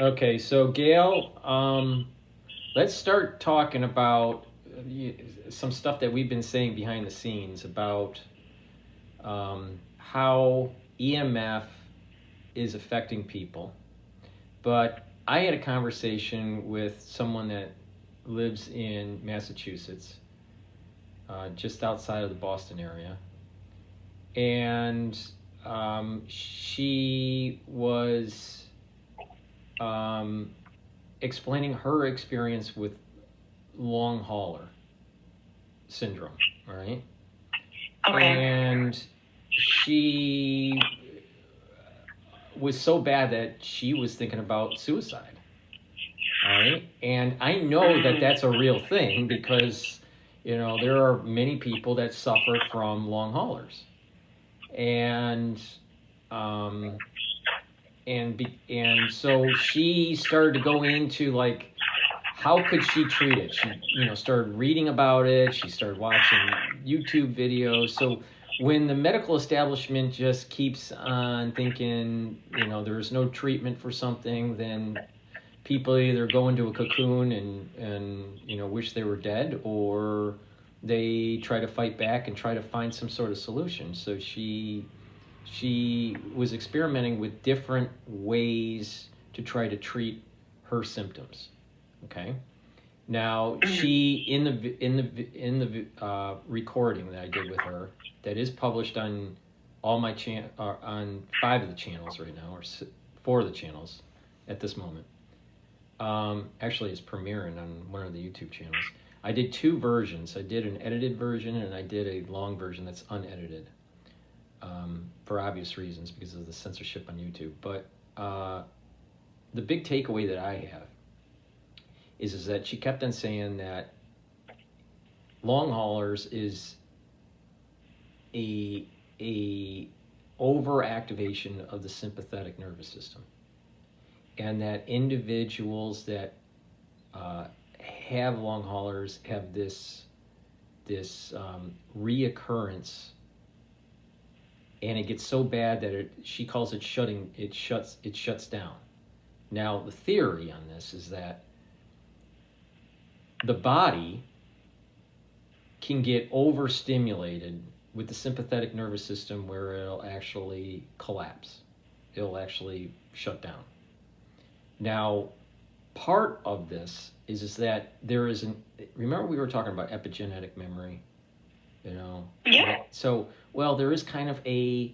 Okay, so Gail, let's start talking about some stuff that we've been saying behind the scenes about how EMF is affecting people. But I had a conversation with someone that lives in Massachusetts, just outside of the Boston area, and she was explaining her experience with long hauler syndrome, all right? Okay. And she was so bad that she was thinking about suicide, all right? And I know that that's a real thing because, there are many people that suffer from long haulers. And so she started to go into like how could she treat it. She started reading about it. She started watching YouTube videos. So when the medical establishment just keeps on thinking there's no treatment for something, then people either go into a cocoon and wish they were dead, or they try to fight back and try to find some sort of solution. So she was experimenting with different ways to try to treat her symptoms. Okay. Now she in the recording that I did with her, that is published on all my on 5 of the channels right now, or 4 of the channels at this moment. Actually, it's premiering on one of the YouTube channels. I did 2 versions. I did an edited version and I did a long version that's unedited. For obvious reasons because of the censorship on YouTube. But the big takeaway that I have is that she kept on saying that long haulers is a overactivation of the sympathetic nervous system, and that individuals that have long haulers have this reoccurrence. And it gets so bad that she calls it shuts down. Now, the theory on this is that the body can get overstimulated with the sympathetic nervous system where it'll actually collapse. It'll actually shut down. Now, part of this is that there is remember we were talking about epigenetic memory? Yeah. So, there is kind of a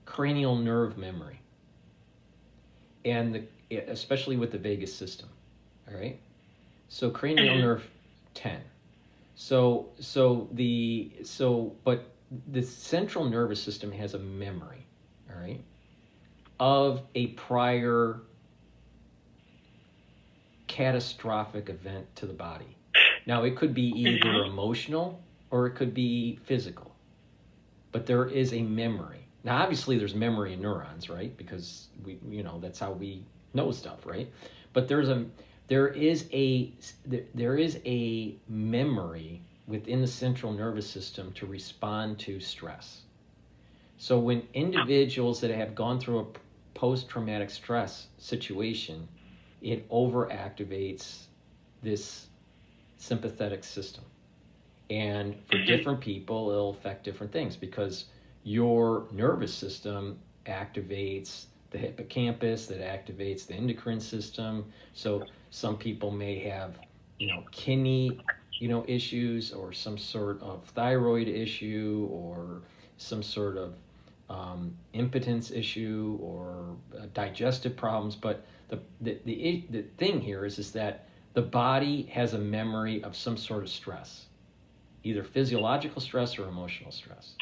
cranial nerve memory, and especially with the vagus system. All right. So cranial nerve 10. But the central nervous system has a memory. All right, of a prior catastrophic event to the body. Now, it could be either emotional or it could be physical, but there is a memory. Now, obviously, there's memory in neurons, right? Because that's how we know stuff, right? But there is a memory within the central nervous system to respond to stress. So when individuals that have gone through a post-traumatic stress situation, it overactivates this sympathetic system. And for different people, it'll affect different things because your nervous system activates the hippocampus, that activates the endocrine system. So some people may have, kidney, issues, or some sort of thyroid issue, or some sort of impotence issue, or digestive problems. But the thing here is that the body has a memory of some sort of stress, either physiological stress or emotional stress.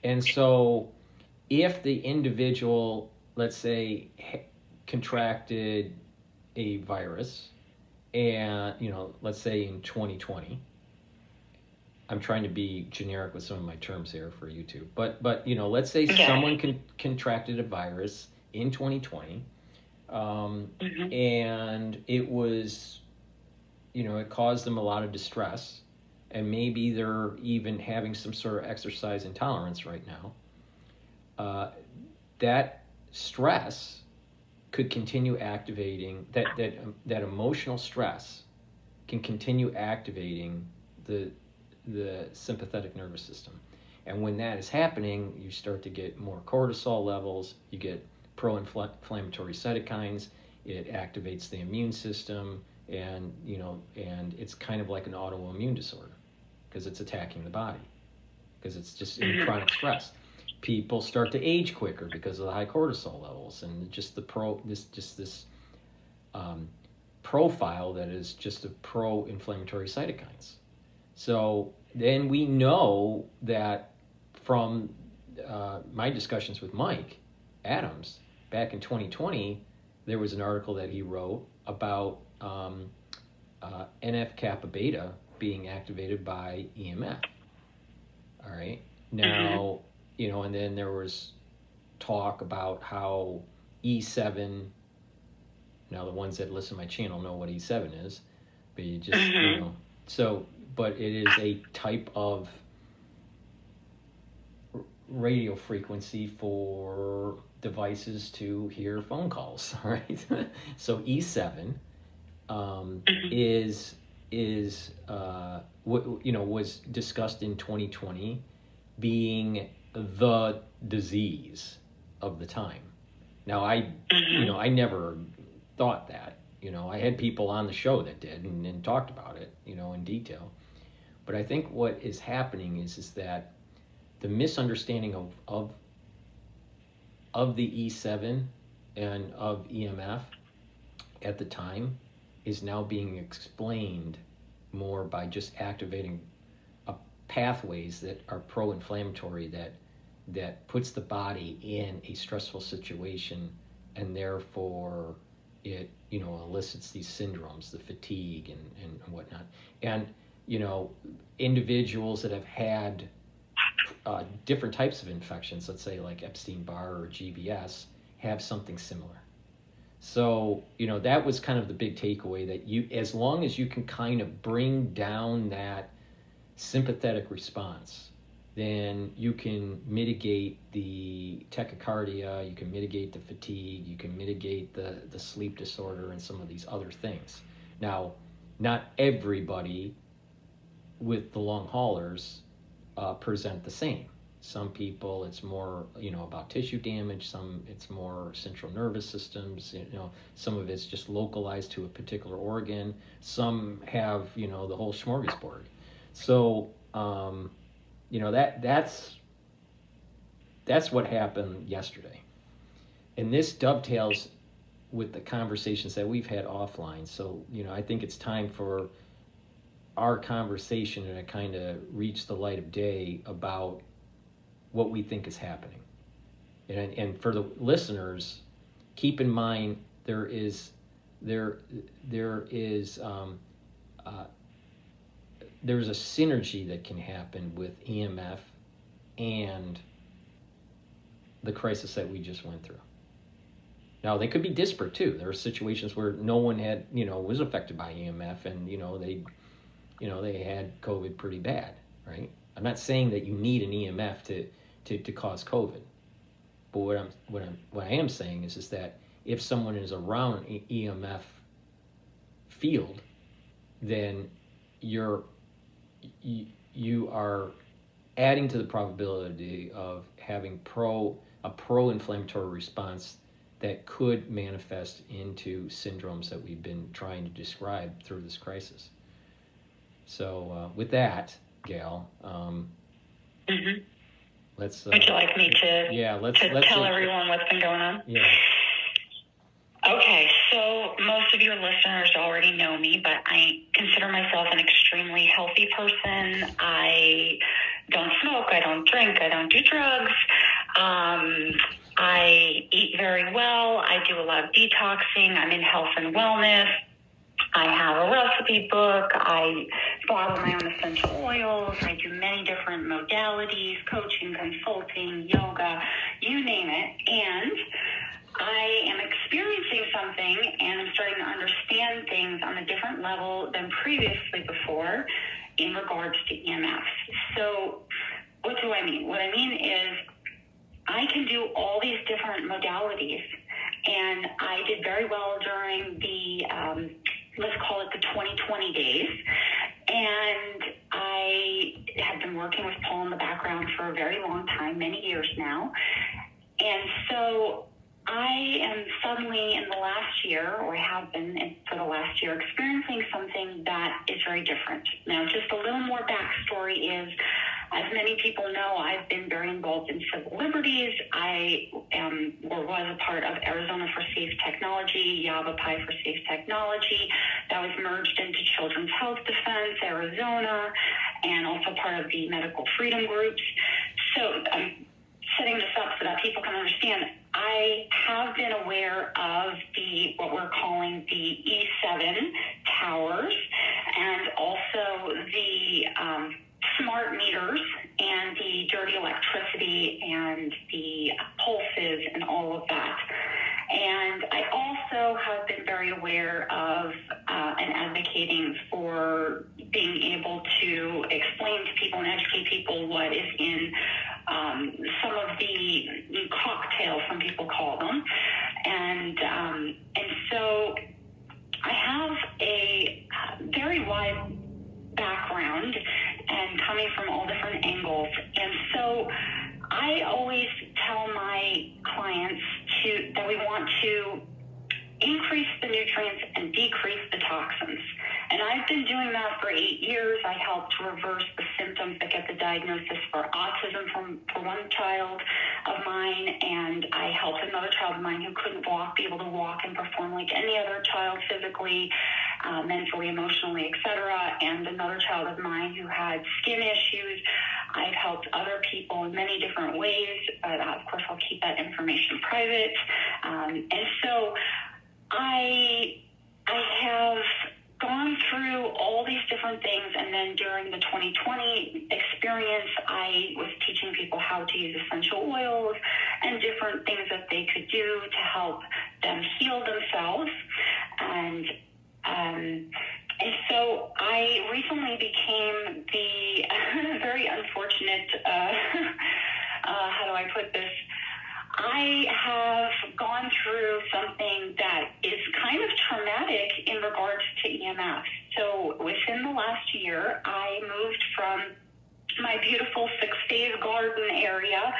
And so if the individual, let's say, contracted a virus, and, let's say in 2020, I'm trying to be generic with some of my terms here for YouTube, but let's say someone contracted a virus in 2020, and it was, it caused them a lot of distress, and maybe they're even having some sort of exercise intolerance right now. That stress could continue activating that emotional stress can continue activating the sympathetic nervous system. And when that is happening, you start to get more cortisol levels, you get pro-inflammatory cytokines, it activates the immune system, and it's kind of like an autoimmune disorder because it's attacking the body, because it's just in chronic stress. People start to age quicker because of the high cortisol levels and just this profile that is just of pro-inflammatory cytokines. So then we know that from my discussions with Mike Adams back in 2020, there was an article that he wrote about NF-kappa beta being activated by EMF. All right. Now, and then there was talk about how E7, now the ones that listen to my channel know what E7 is, but you just, but it is a type of radio frequency for devices to hear phone calls, right? So E7 was discussed in 2020 being the disease of the time. Now I never thought that. I had people on the show that did and talked about it, in detail. But I think what is happening is that the misunderstanding of the E7 and of EMF at the time is now being explained more by just activating pathways that are pro-inflammatory that puts the body in a stressful situation, and therefore it elicits these syndromes, the fatigue and whatnot. And individuals that have had different types of infections, let's say like Epstein-Barr or GBS, have something similar. So that was kind of the big takeaway, that as long as you can kind of bring down that sympathetic response, then you can mitigate the tachycardia, you can mitigate the fatigue, you can mitigate the sleep disorder and some of these other things. Now, not everybody with the long haulers present the same. Some people, it's more, about tissue damage. Some, it's more central nervous systems. Some of it's just localized to a particular organ. Some have, the whole smorgasbord. So, that's what happened yesterday. And this dovetails with the conversations that we've had offline. So, I think it's time for our conversation to kind of reach the light of day about what we think is happening. And for the listeners, keep in mind there's a synergy that can happen with EMF and the crisis that we just went through. Now, they could be disparate too. There are situations where no one had, was affected by EMF, and they had COVID pretty bad, right? I'm not saying that you need an EMF to cause COVID, but what I am saying is that if someone is around an EMF field, then you are adding to the probability of having a pro-inflammatory response that could manifest into syndromes that we've been trying to describe through this crisis. So with that, Gail, let's. Would you like me to? Let's tell everyone what's been going on? Yeah. Okay, so most of your listeners already know me, but I consider myself an extremely healthy person. I don't smoke, I don't drink, I don't do drugs. I eat very well. I do a lot of detoxing. I'm in health and wellness. I have a recipe book. I bottle my own essential oils. I do many different modalities, coaching, consulting, yoga, you name it. And I am experiencing something, and I'm starting to understand things on a different level than previously before in regards to EMFs. So what do I mean? What I mean is I can do all these different modalities, and I did very well during the, let's call it the 2020 days. And I have been working with Paul in the background for a very long time, many years now. And so I am suddenly in the last year, or I have been for the last year, experiencing something that is very different. Now, just a little more backstory is, as many people know, I've been very involved in civil liberties. I am or was a part of Arizona for Safe Technology, Yavapai for Safe Technology. That was merged into Children's Health Defense, Arizona, and also part of the medical freedom groups. So I'm setting this up so that people can understand. I have been aware of what we're calling the E7 towers, and also the smart meters and the dirty electricity and the pulses and all of that. And I also have been very aware of and advocating for being able to explain to people and educate people what is in some of the cocktails, some people call them. And so I have a very wide background and coming from all different angles. And so I always tell my clients that we want to increase the nutrients and decrease the toxins. And I've been doing that for 8 years. I helped reverse the symptoms that get the diagnosis for autism for one child of mine, and I helped another child of mine who couldn't walk be able to walk and perform like any other child physically, mentally, emotionally, etc. And another child of mine who had skin issues. I've helped other people in many different ways, but of course I'll keep that information private. And so I have gone through all these different things, and then during the 2020 experience, I was teaching people how to use essential oils and different things that they could do to help them heal themselves. And so I recently became the very unfortunate, how do I put this? I have gone through something that is kind of traumatic in regards to EMF. So within the last year, I moved from my beautiful 6-phase garden area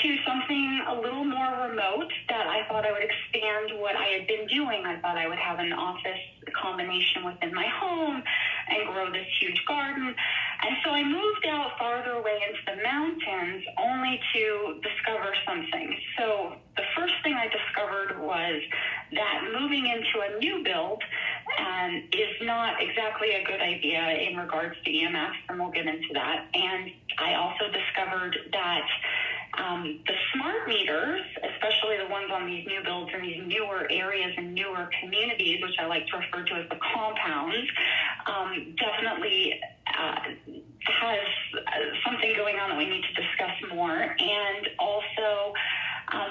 to something a little more remote that I thought I would expand what I had been doing. I thought I would have an office combination within my home and grow this huge garden. And so I moved out farther away into the mountains only to discover something. So the first thing I discovered was that moving into a new build is not exactly a good idea in regards to EMF, and we'll get into that. And I also discovered that the smart meters, especially the ones on these new builds in these newer areas and newer communities, which I like to refer to as the compounds, definitely has something going on that we need to discuss more. And also,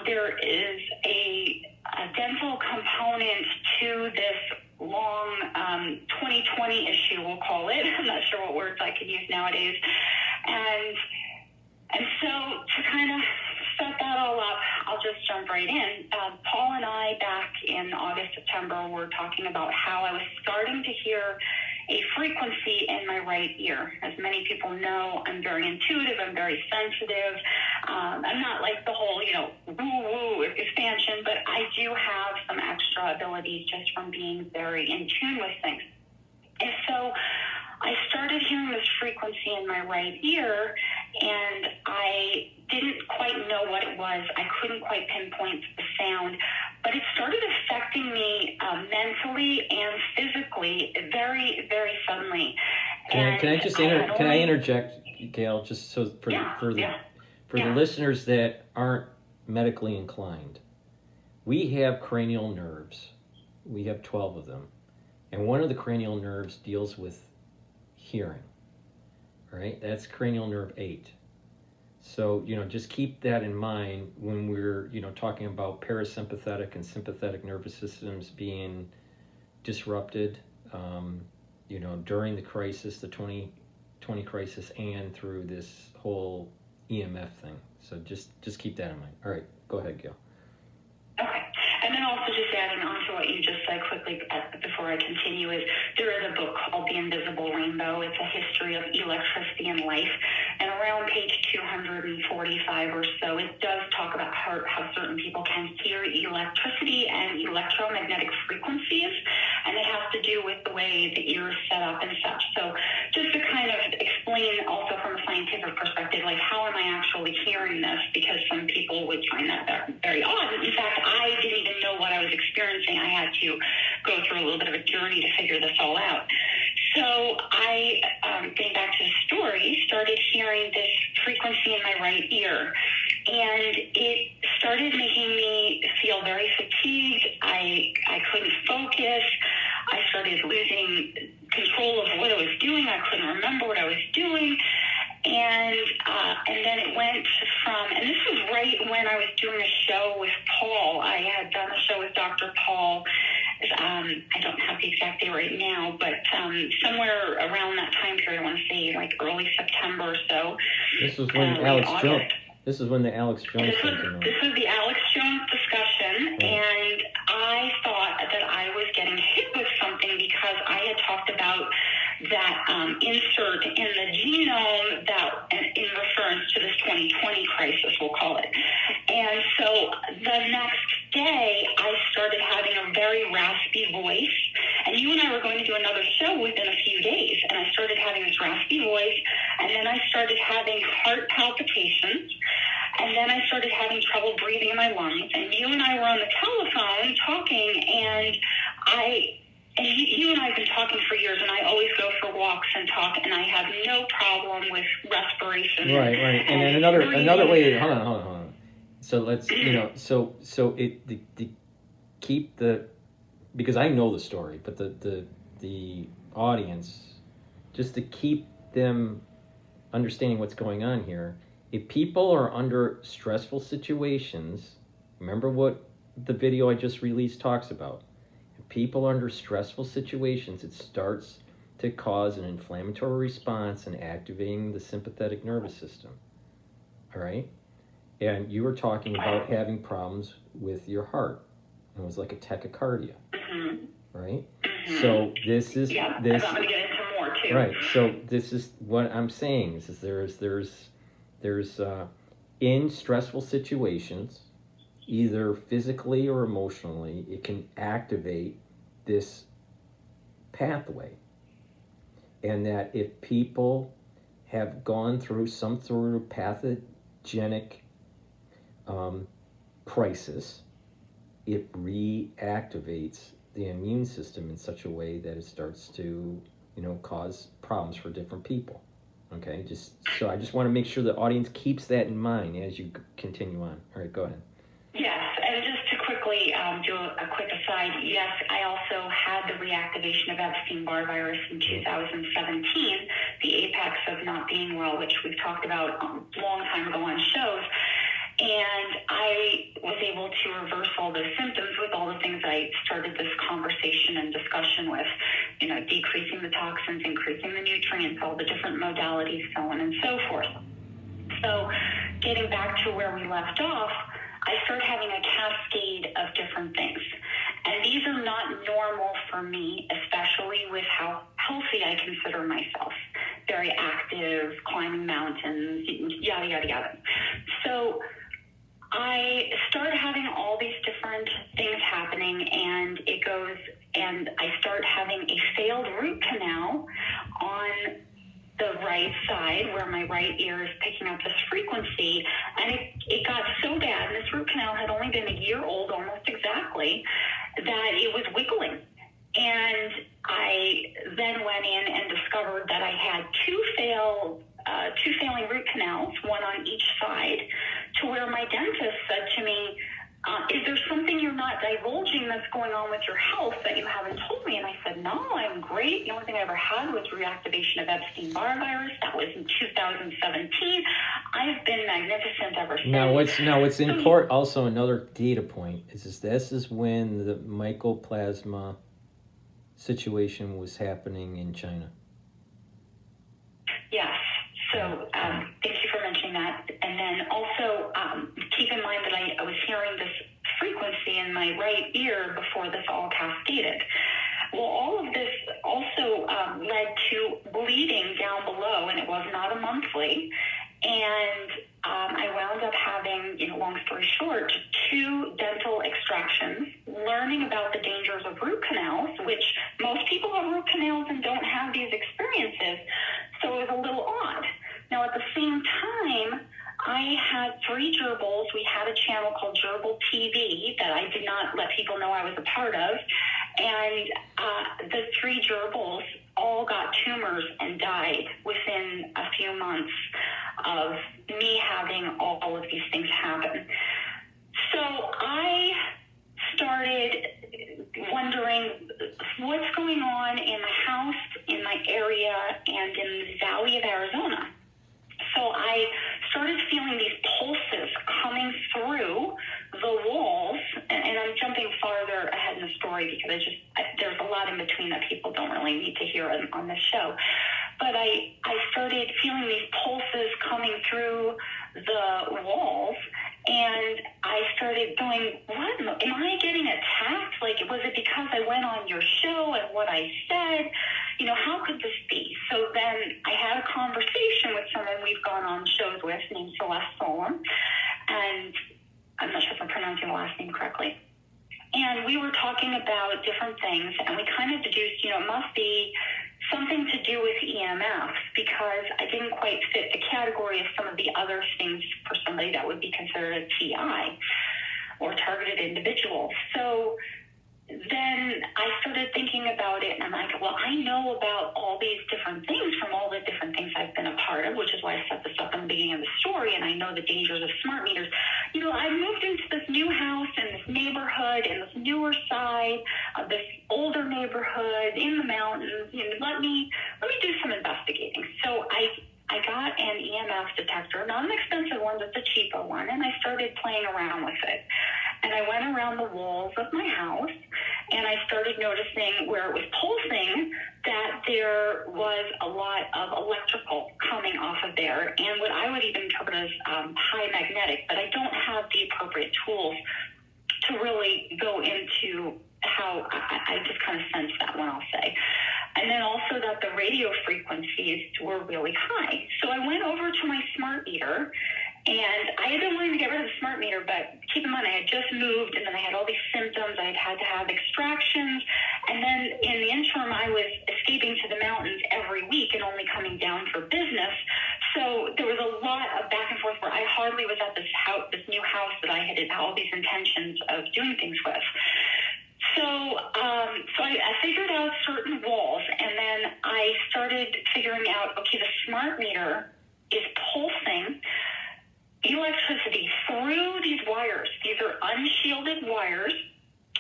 there is a dental component to this long 2020 issue, we'll call it. I'm not sure what words I could use nowadays. And so to kind of set that all up, I'll just jump right in. Paul and I, back in August, September, were talking about how I was starting to hear a frequency in my right ear. As many people know, I'm very intuitive, I'm very sensitive. I'm not like the whole, woo-woo expansion, but I do have some extra abilities just from being very in tune with things. And so I started hearing this frequency in my right ear, and I didn't quite know what it was. I couldn't quite pinpoint the sound, but it started affecting me mentally and physically very, very suddenly. Can I interject, Gail, just so for the listeners that aren't medically inclined? We have cranial nerves. We have 12 of them, and one of the cranial nerves deals with hearing. All right, that's cranial nerve 8. So, just keep that in mind when we're, talking about parasympathetic and sympathetic nervous systems being disrupted, during the crisis, the 2020 crisis, and through this whole EMF thing. So just keep that in mind. All right, go ahead, Gail. Okay. And then also just adding on to what you just said quickly before I continue is there is a book called The Invisible Rainbow. It's a history of electricity and life. And around page 245 or so, it does talk about how certain people can hear electricity and electromagnetic frequencies. And it has to do with the way the ear is set up and such. So just to kind of explain also from a scientific perspective, like how am I actually hearing this? Because some people would find that very odd. In fact, I didn't even know what I was experiencing. I had to go through a little bit of a journey to figure this all out. So I, getting back to the story, started hearing this frequency in my right ear. And it started making me feel very fatigued. I couldn't focus. I started losing control of what I was doing. I couldn't remember what I was doing. And then it went from, and this was right when I was doing a show with Paul. I had done a show with Dr. Paul. I don't have the exact date right now, but somewhere around that time period, I want to say like early September or so. This was when Alex Jones. This is when the Alex Jones. This was the Alex Jones discussion, and I thought that I was getting hit with something because I had talked about that insert in the genome that in reference to this 2020 crisis, we'll call it. And so the next day, I started having a very raspy voice. And you and I were going to do another show within a few days. And I started having this raspy voice. And then I started having heart palpitations. And then I started having trouble breathing in my lungs. And you and I were on the telephone talking. And you and I have been talking for years, and I always go for walks and talk, and I have no problem with respiration. Right. And then another way. Hold on. So let's so keep the, because I know the story, but the audience, just to keep them understanding what's going on here. If people are under stressful situations, remember what the video I just released talks about. People under stressful situations, it starts to cause an inflammatory response and activating the sympathetic nervous system. All right? And you were talking about having problems with your heart. It was like a tachycardia. Mm-hmm. Right? Mm-hmm. So this is... Yeah, this, I'm going to get into more, too. Right. So this is what I'm saying. Is there's in stressful situations, either physically or emotionally, it can activate this pathway. And that if people have gone through some sort of pathogenic crisis, it reactivates the immune system in such a way that it starts to, cause problems for different people. Okay, so I just want to make sure the audience keeps that in mind as you continue on. All right, go ahead. Yes, and just to quickly do a quick aside, yes, I also had the reactivation of Epstein-Barr virus in 2017, the apex of not being well, which we've talked about a long time ago on shows. And I was able to reverse all those symptoms with all the things I started this conversation and discussion with, decreasing the toxins, increasing the nutrients, all the different modalities, so on and so forth. So getting back to where we left off, I started having a cascade of different things. And these are not normal for me, especially with how healthy I consider myself. Very active, climbing mountains, yada, yada, yada. So I started having all these different things happening, and I start having a failed root canal on the right side where my right ear is picking up this frequency, and it got so bad, and this root canal had only been a year old almost exactly, that it was wiggling. And I then went in and discovered that I had two failing root canals, one on each side, to where my dentist said to me, is there something you're not divulging that's going on with your health that you haven't told me? And I said, no, I'm great. The only thing I ever had was reactivation of Epstein-Barr virus. That was in 2017. I've been magnificent ever since. What's important, also another data point, is this is when the mycoplasma situation was happening in China. Yes. So thank you for mentioning that. And then also keep in mind that I was hearing this frequency, in my right ear before this all cascaded. Well, all of this also led to bleeding down below, and it was not a monthly. And I wound up having, long story short, 2 dental extractions, learning about the dangers of root canals, which most people have root canals and don't have these experiences. So it was a little odd. Now, at the same time, I had 3 gerbils. We had a channel called Gerbil TV that I did not let people know I was a part of. And the 3 gerbils all got tumors and died within a few months of me having all of these things happen. So I started wondering what's going on in my house, in my area, and in the Valley of Arizona. So I started feeling these pulses coming through the walls, and I'm jumping farther ahead in the story because there's a lot in between that people don't really need to hear on this show. But I started feeling these pulses coming through the walls, and I started going, what? Am I getting attacked? Like, was it because I went on your show and what I said? How could this be? So then I had a conversation with someone we've gone on shows with named Celeste Solon, and I'm not sure if I'm pronouncing the last name correctly. And we were talking about different things, and we kind of deduced, it must be something to do with EMFs, because I didn't quite fit the category of some of the other things for somebody that would be considered a TI or targeted individual. So then I started thinking about it, and I'm like, well, I know about all these different things from all the different things I've been a part of, which is why I set this up in the beginning of the story, and I know the dangers of smart meters. I moved into this new house in this neighborhood, in this newer side of this older neighborhood in the mountains. Let me do some investigating. So I got an EMF detector, not an expensive one, just a cheaper one, and I started playing around with it. And I went around the walls of my house, and I started noticing where it was pulsing that there was a lot of electrical coming off of there, and what I would even interpret as high magnetic, but I don't have the appropriate tools to really go into how I just kind of sensed that one, I'll say. And then also that the radio frequencies were really high. So I went over to my smart meter, and I had been wanting to get rid of the smart meter, but keep in mind, I had just moved, and then I had all these symptoms. I had to have extractions, and then in the interim, I was escaping to the mountains every week and only coming down for business. So there was a lot of back and forth where I hardly was at this new house that I had all these intentions of doing things with. So I figured out certain walls, and then I started figuring out, okay, the smart meter is pulsing electricity through these wires. These are unshielded wires,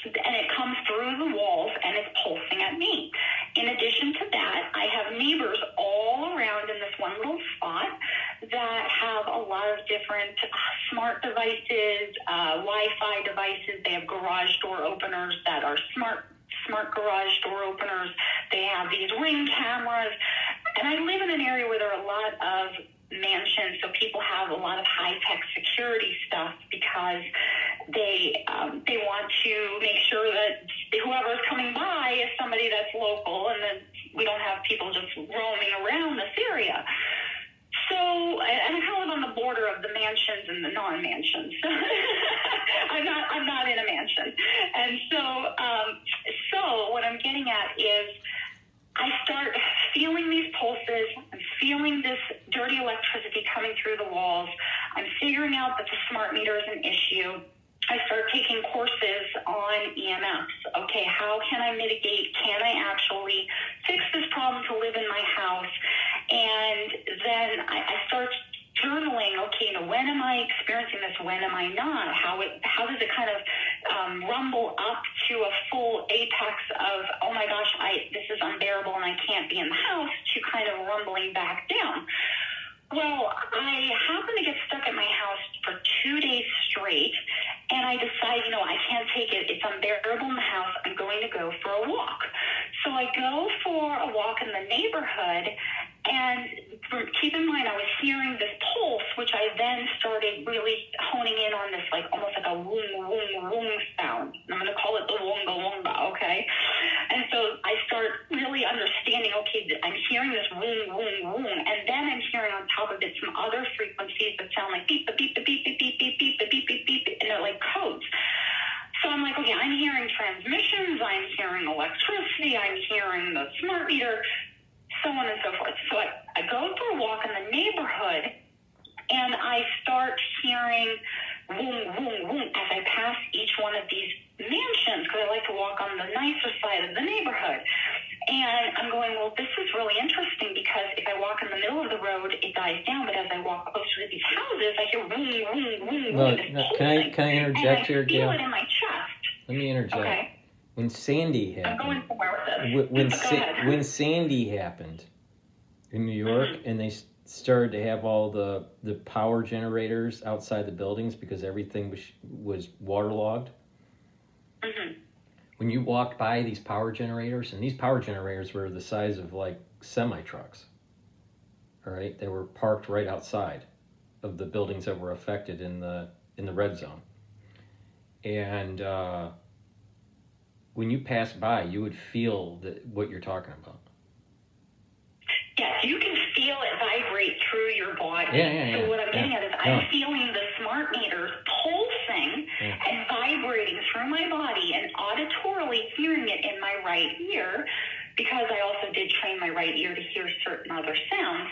and it comes through the walls, and it's pulsing at me. In addition to that, I have neighbors all around in this one little spot that have a lot of different smart devices, Wi-Fi devices. They have garage door openers that are smart garage door openers. They have these Ring cameras. And I live in an area where there are a lot of mansions, so people have a lot of high-tech security stuff because they want to make sure that whoever's coming by is somebody that's local, and then we don't have people just roaming around this area. So, and I kind of live on the border of the mansions and the non-mansions. I'm not in a mansion, and so what I'm getting at is I start feeling these pulses. I'm feeling this dirty electricity coming through the walls. I'm figuring out that the smart meter is an issue. I start taking courses on EMFs. Okay, how can I mitigate? Can I actually fix this problem to live in my house? And then I start journaling. Okay, when am I experiencing this? When am I not? How does it kind of rumble up to a full apex of, oh my gosh, this is unbearable and I can't be in the house, to kind of rumbling back down? Well, I happened to get stuck at my house for 2 days straight, and I decided, I can't take it. It's unbearable in the house. I'm going to go for a walk. So I go for a walk in the neighborhood, and keep in mind, I was hearing this pulse, which I then started really honing in on this, like almost like a woong, woong, woong sound. I'm going to call it the woonga woonga, okay? And so I start really understanding, okay, I'm hearing this woong, woong, woong, and then I'm hearing on top of it some other frequencies that sound like beep, beep, beep, beep, beep, beep, beep, beep, beep, beep, beep, and they're like codes. So I'm like, okay, I'm hearing transmissions, I'm hearing electricity, I'm hearing the smart meter, so on and so forth. So I go for a walk in the neighborhood, and I start hearing woom, woom, woom as I pass each one of these mansions, because I like to walk on the nicer side of the neighborhood. And I'm going, well, this is really interesting, because if I walk in the middle of the road, it dies down, but as I walk closer to these houses, I hear woom, woom, woom, well, woom. Can I interject here, Gail? I feel it in my chest. Let me interject. Okay. When Sandy happened, I'm going somewhere with this. when Sandy happened in New York, and they started to have all the power generators outside the buildings because everything was waterlogged. Mm-hmm. When you walked by these power generators, and these power generators were the size of like semi-trucks, all right? They were parked right outside of the buildings that were affected in the red zone. And when you pass by, you would feel what you're talking about. Yes, you can feel it vibrate through your body. Yeah. So what I'm getting at is I'm feeling the smart meters pulsing and vibrating through my body, and auditorily hearing it in my right ear, because I also did train my right ear to hear certain other sounds.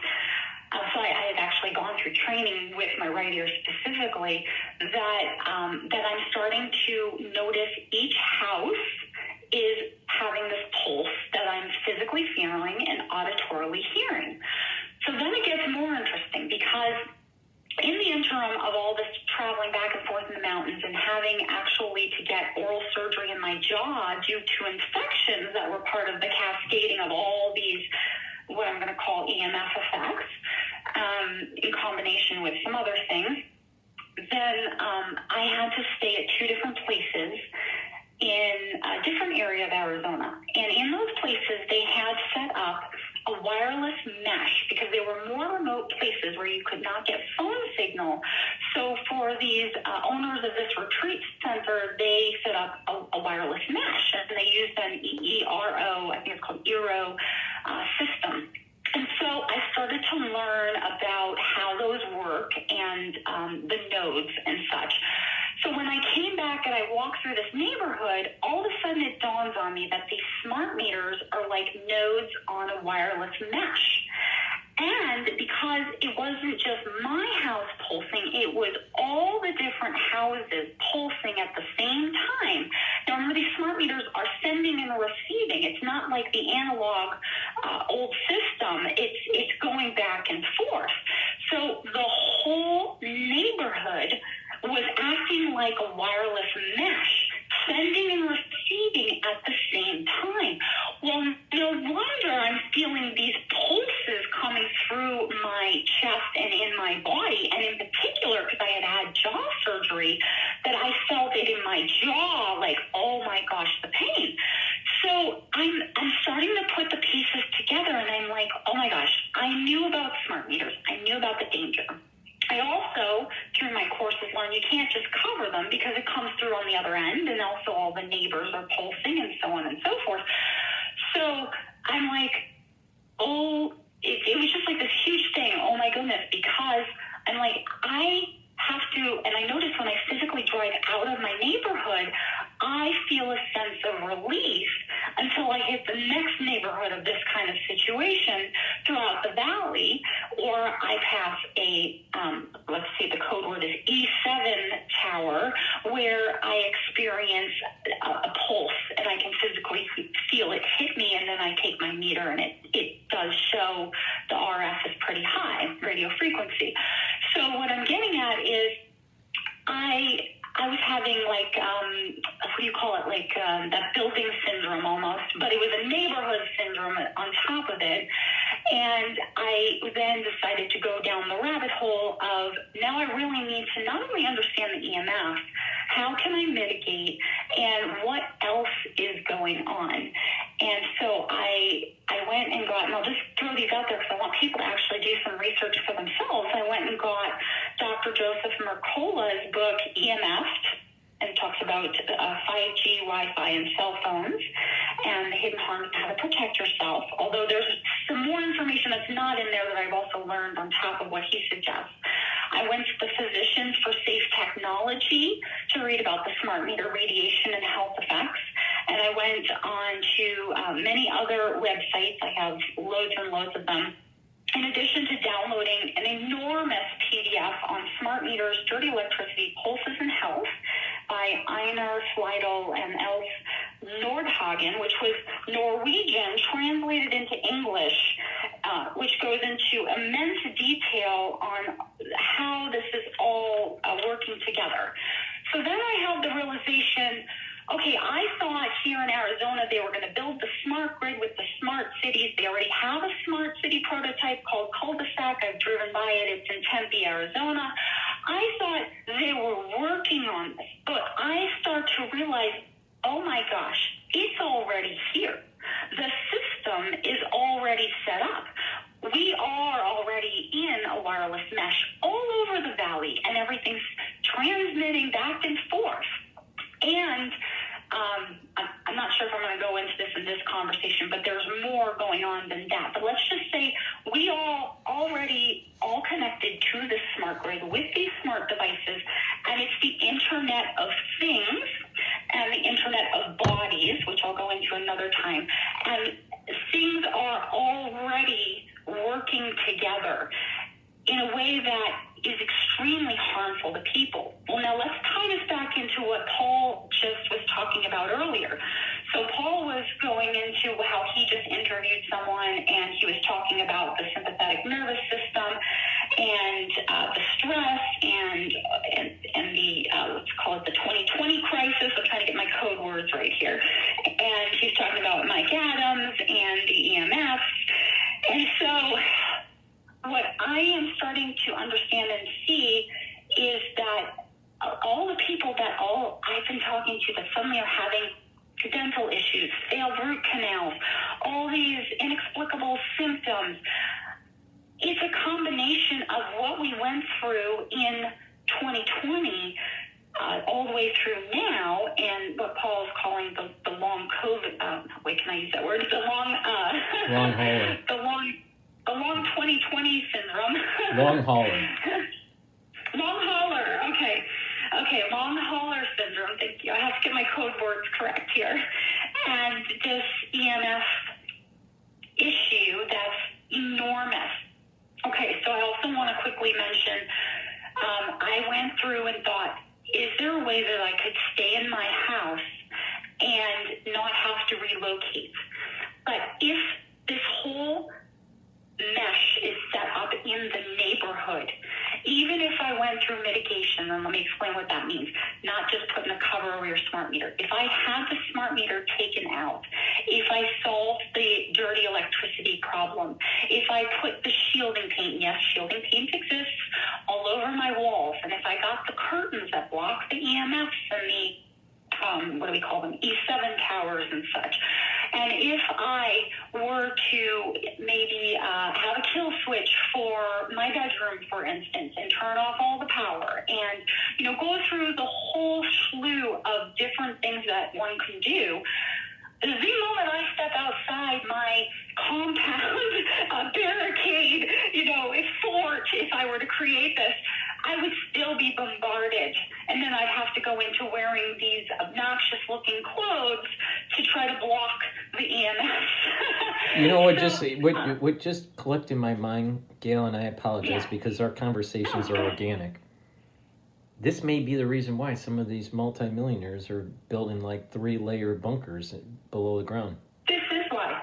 So I had actually gone through training with my right ear specifically, that I'm starting to notice each house is having this pulse that I'm physically feeling and auditorily hearing. So then it gets more interesting, because in the interim of all this traveling back and forth in the mountains and having actually to get oral surgery in my jaw due to infections that were part of the cascading of all these, what I'm going to call EMF effects, in combination with some other things, then I had to stay at 2 different places in a different area of Arizona. And in those places, they had set up a wireless mesh, because there were more remote places where you could not get phone signal. So for these owners of this retreat center, they set up a wireless mesh, and they used an EERO, I think it's called EERO system. And so I started to learn about how those work and the nodes and such. So when I came back and I walked through this neighborhood, all of a sudden it dawns on me that these smart meters are like nodes on a wireless mesh. And because it wasn't just my house pulsing, it was all the different houses pulsing at the same time. Now, remember, these smart meters are sending and receiving. It's not like the analog old system. It's going back and forth. So the whole neighborhood was acting like a wireless mesh, sending and receiving at the same time. Well, no wonder I'm feeling these pulses coming through my chest and in my body, and in particular, because I had jaw surgery, that I felt it in my jaw, like, oh my gosh, the pain. So I'm starting to put the pieces together, and I'm like, oh my gosh, I knew about smart meters. I knew about the danger. I also, through my courses, learned you can't just cover them, because it comes through on the other end, and also all the neighbors are pulsing and so on and so forth. So I'm like, oh, it was just like this huge thing. Oh my goodness, because I'm like, I have to, and I notice when I physically drive out of my neighborhood, I feel a sense of relief until I hit the next neighborhood of this kind of situation throughout the valley, or I pass a, let's see, the code word is E7 tower, where I experience a pulse, and I can physically feel it hit me, and then I take my meter, and it does show the RF is pretty high, radio frequency. So what I'm getting at is I was having like, what do you call it, like that building syndrome almost, but it was a neighborhood syndrome on top of it. And I then decided to go down the rabbit hole of, now I really need to not only understand the EMF, how can I mitigate, and what else is going on? And so I went and got, and I'll just throw these out there because I want people to actually do some research for themselves. I went and got Dr. Joseph Mercola's book, EMF'd, and talks about 5G, Wi-Fi, and cell phones, and the hidden harms and how to protect yourself. Although there's some more information that's not in there that I've also learned on top of what he suggests. I went to the Physicians for Safe Technology to read about the smart meter radiation and health effects. And I went on to many other websites. I have loads and loads of them. In addition to downloading an enormous PDF on smart meters, dirty electricity, pulses, and health by Einar Slidell and Elf Nordhagen, which was Norwegian translated into English, which goes into immense detail on how this is all working together. So then I had the realization, okay, I thought here in Arizona they were going to build the smart grid with the smart cities. They already have a smart city prototype called Cul-de-sac. I've driven by it. It's in Tempe, Arizona. I thought they were working on this, but I start to realize, oh my gosh, it's already here. The system is already set up. We are already in a wireless mesh all over the valley, and everything's transmitting back and forth. And I'm not sure if I'm going to go into this in this conversation, but there's more going on than that. But let's just say we are already all connected to this smart grid with these smart devices, and it's the Internet of Things and the Internet of Bodies, which I'll go into another time. And things are already working together in a way that is extremely harmful to people. Well, now let's tie this back into what Paul just was talking about earlier. So Paul was going into how he just interviewed someone, and he was talking about the sympathetic nervous system and the stress and the, let's call it the 2020 crisis. I'm trying to get my code words right here. And he's talking about Mike Adams and the EMFs. And so what I am starting to understand and see is that all the people that I've been talking to that suddenly are having dental issues, failed root canals, all these inexplicable symptoms, it's a combination of what we went through in 2020 all the way through now, and what Paul is calling the long COVID, wait, can I use that word? The long hauler. The long 2020 syndrome. Long hauler. Long hauler. Okay, long hauler syndrome. Thank you. I have to get my code words correct here. And this EMF issue that's enormous. Okay, so I also want to quickly mention, I went through and thought, is there a way that I could stay in my house and not have to relocate? But if this whole mesh is set up in the neighborhood, even if I went through mitigation, and let me explain what that means, not just putting a cover over your smart meter. If I had the smart meter taken out, if I solved the dirty electricity problem, if I put the shielding paint, yes, shielding paint exists all over my walls, and if I got the curtains that block the EMFs and the, what do we call them, E7 towers and such, and if I were to maybe have a kill switch for my bedroom, for instance, and turn off all the power and, go through the whole slew of different things that one can do, the moment I step outside my compound barricade, fort, if I were to create this, I would still be bombarded. And then I'd have to go into wearing these obnoxious-looking clothes to try to block the EMFs. What just clicked in my mind, Gail, and I apologize because our conversations are organic. This may be the reason why some of these multimillionaires are building like 3-layer bunkers below the ground. This is why.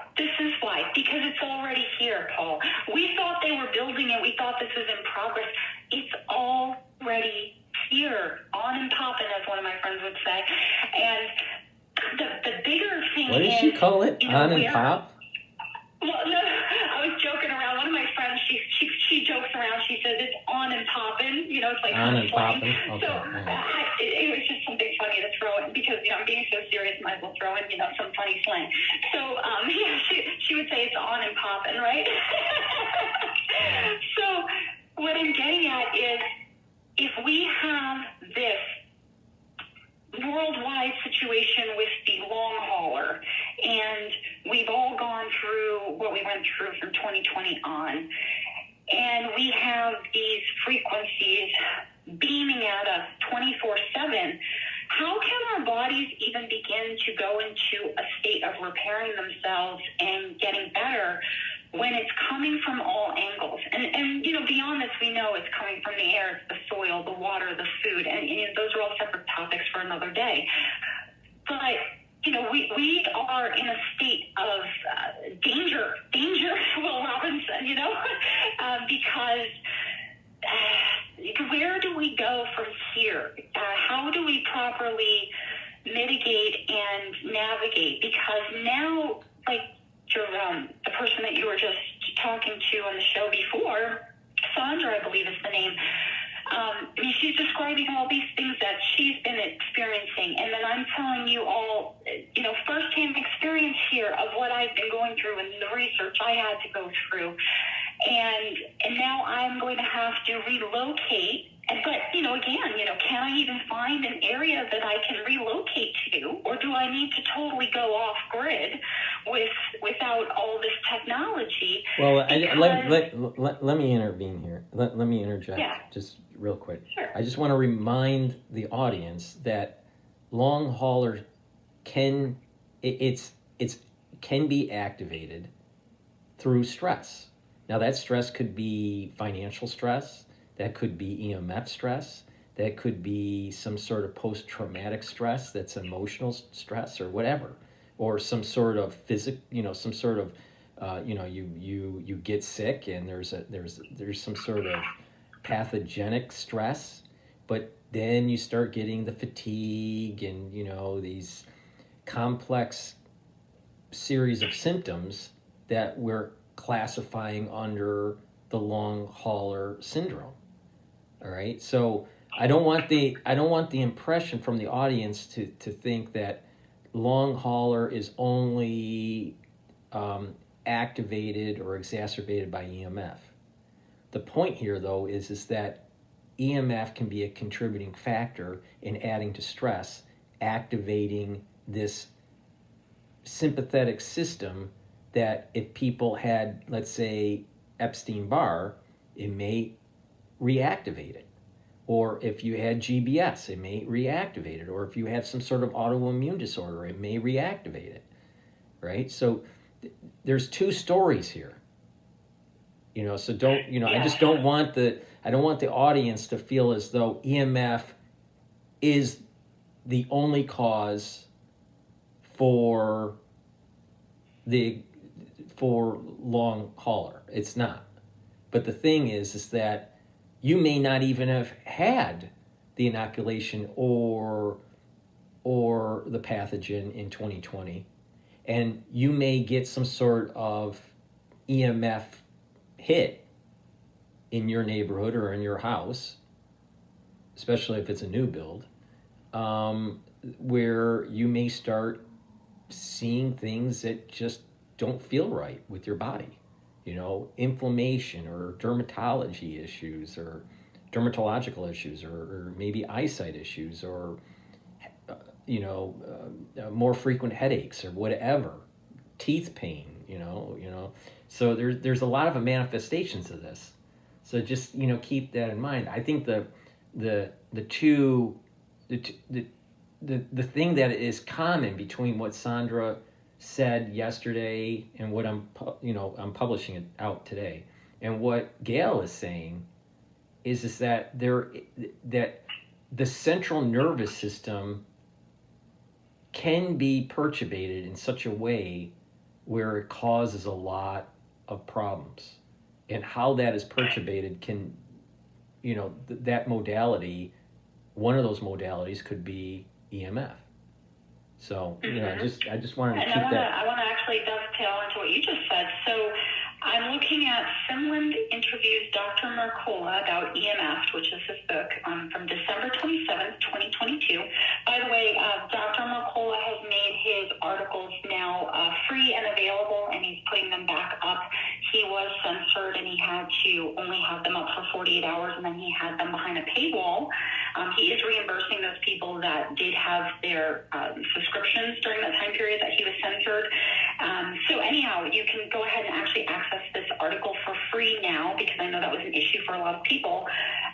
Because it's already here, Paul. We thought they were building it. We thought this was in progress. It's already here, on and popping, as one of my friends would say. And the bigger thing is... What did she call it? On and pop? Well, no, I was joking around. One of my friends, she jokes around. She says it's on and popping. It's like on and popping. Okay. So it was just something funny funny to throw in because, I'm being so serious, might as well throw in, some funny slang. So, yeah, she would say it's on and popping, right? So what I'm getting at is if we have this worldwide situation with the long hauler, and we've all gone through what we went through from 2020 on, and we have these frequencies beaming at us 24/7, how can our bodies even begin to go into a state of repairing themselves and getting better when it's coming from all angles? And beyond this, we know it's coming from the air, the soil, the water, the food, and those are all separate topics for another day. But, we are in a state of danger, Will Robinson, because where do we go from here? How do we properly mitigate and navigate? Because now, like the person that you were just talking to on the show before, Sandra, I believe is the name, she's describing all these things that she's been experiencing, and then I'm telling you all, firsthand experience here of what I've been going through and the research I had to go through, and now I'm going to have to relocate. But again, can I even find an area that I can relocate to, or do I need to totally go off grid without all this technology? Well, let me intervene here. Let me interject just real quick. Sure. I just want to remind the audience that long hauler can be activated through stress. Now that stress could be financial stress, that could be EMF stress, that could be some sort of post-traumatic stress that's emotional stress or whatever, or some sort of some sort of you get sick and there's some sort of pathogenic stress, but then you start getting the fatigue and these complex series of symptoms that we're classifying under the long hauler syndrome. All right, so I don't want the impression from the audience to think that long hauler is only activated or exacerbated by EMF. The point here, though, is that EMF can be a contributing factor in adding to stress, activating this sympathetic system that if people had, let's say, Epstein-Barr, it may reactivate it. Or if you had GBS, it may reactivate it. Or if you have some sort of autoimmune disorder, it may reactivate it, right? So there's two stories here. So don't, I just don't want I don't want the audience to feel as though EMF is the only cause for long hauler. It's not. But the thing is that you may not even have had the inoculation or the pathogen in 2020, and you may get some sort of EMF hit in your neighborhood or in your house, especially if it's a new build, where you may start seeing things that just don't feel right with your body. Inflammation or dermatology issues or dermatological issues or maybe eyesight issues or, more frequent headaches or whatever, teeth pain, So there's a lot of manifestations of this. So just, keep that in mind. I think the thing that is common between what Sandra said yesterday and what I'm publishing it out today, and what Gail is saying is that that the central nervous system can be perturbated in such a way where it causes a lot of problems, and how that is perturbated can, that modality, one of those modalities could be EMF. So, I just wanted to keep that. I want to actually dovetail into what you just said. So I'm looking at Finland interviews Dr. Mercola about EMF, which is his book, from December 27th, 2022. By the way, Dr. Mercola has made his articles now free and available, and he's putting them back up. He was censored, and he had to only have them up for 48 hours, and then he had them behind a paywall. He is reimbursing those people that did have their subscriptions during that time period that he was censored. So anyhow, you can go ahead and actually access this article for free now, because I know that was an issue for a lot of people.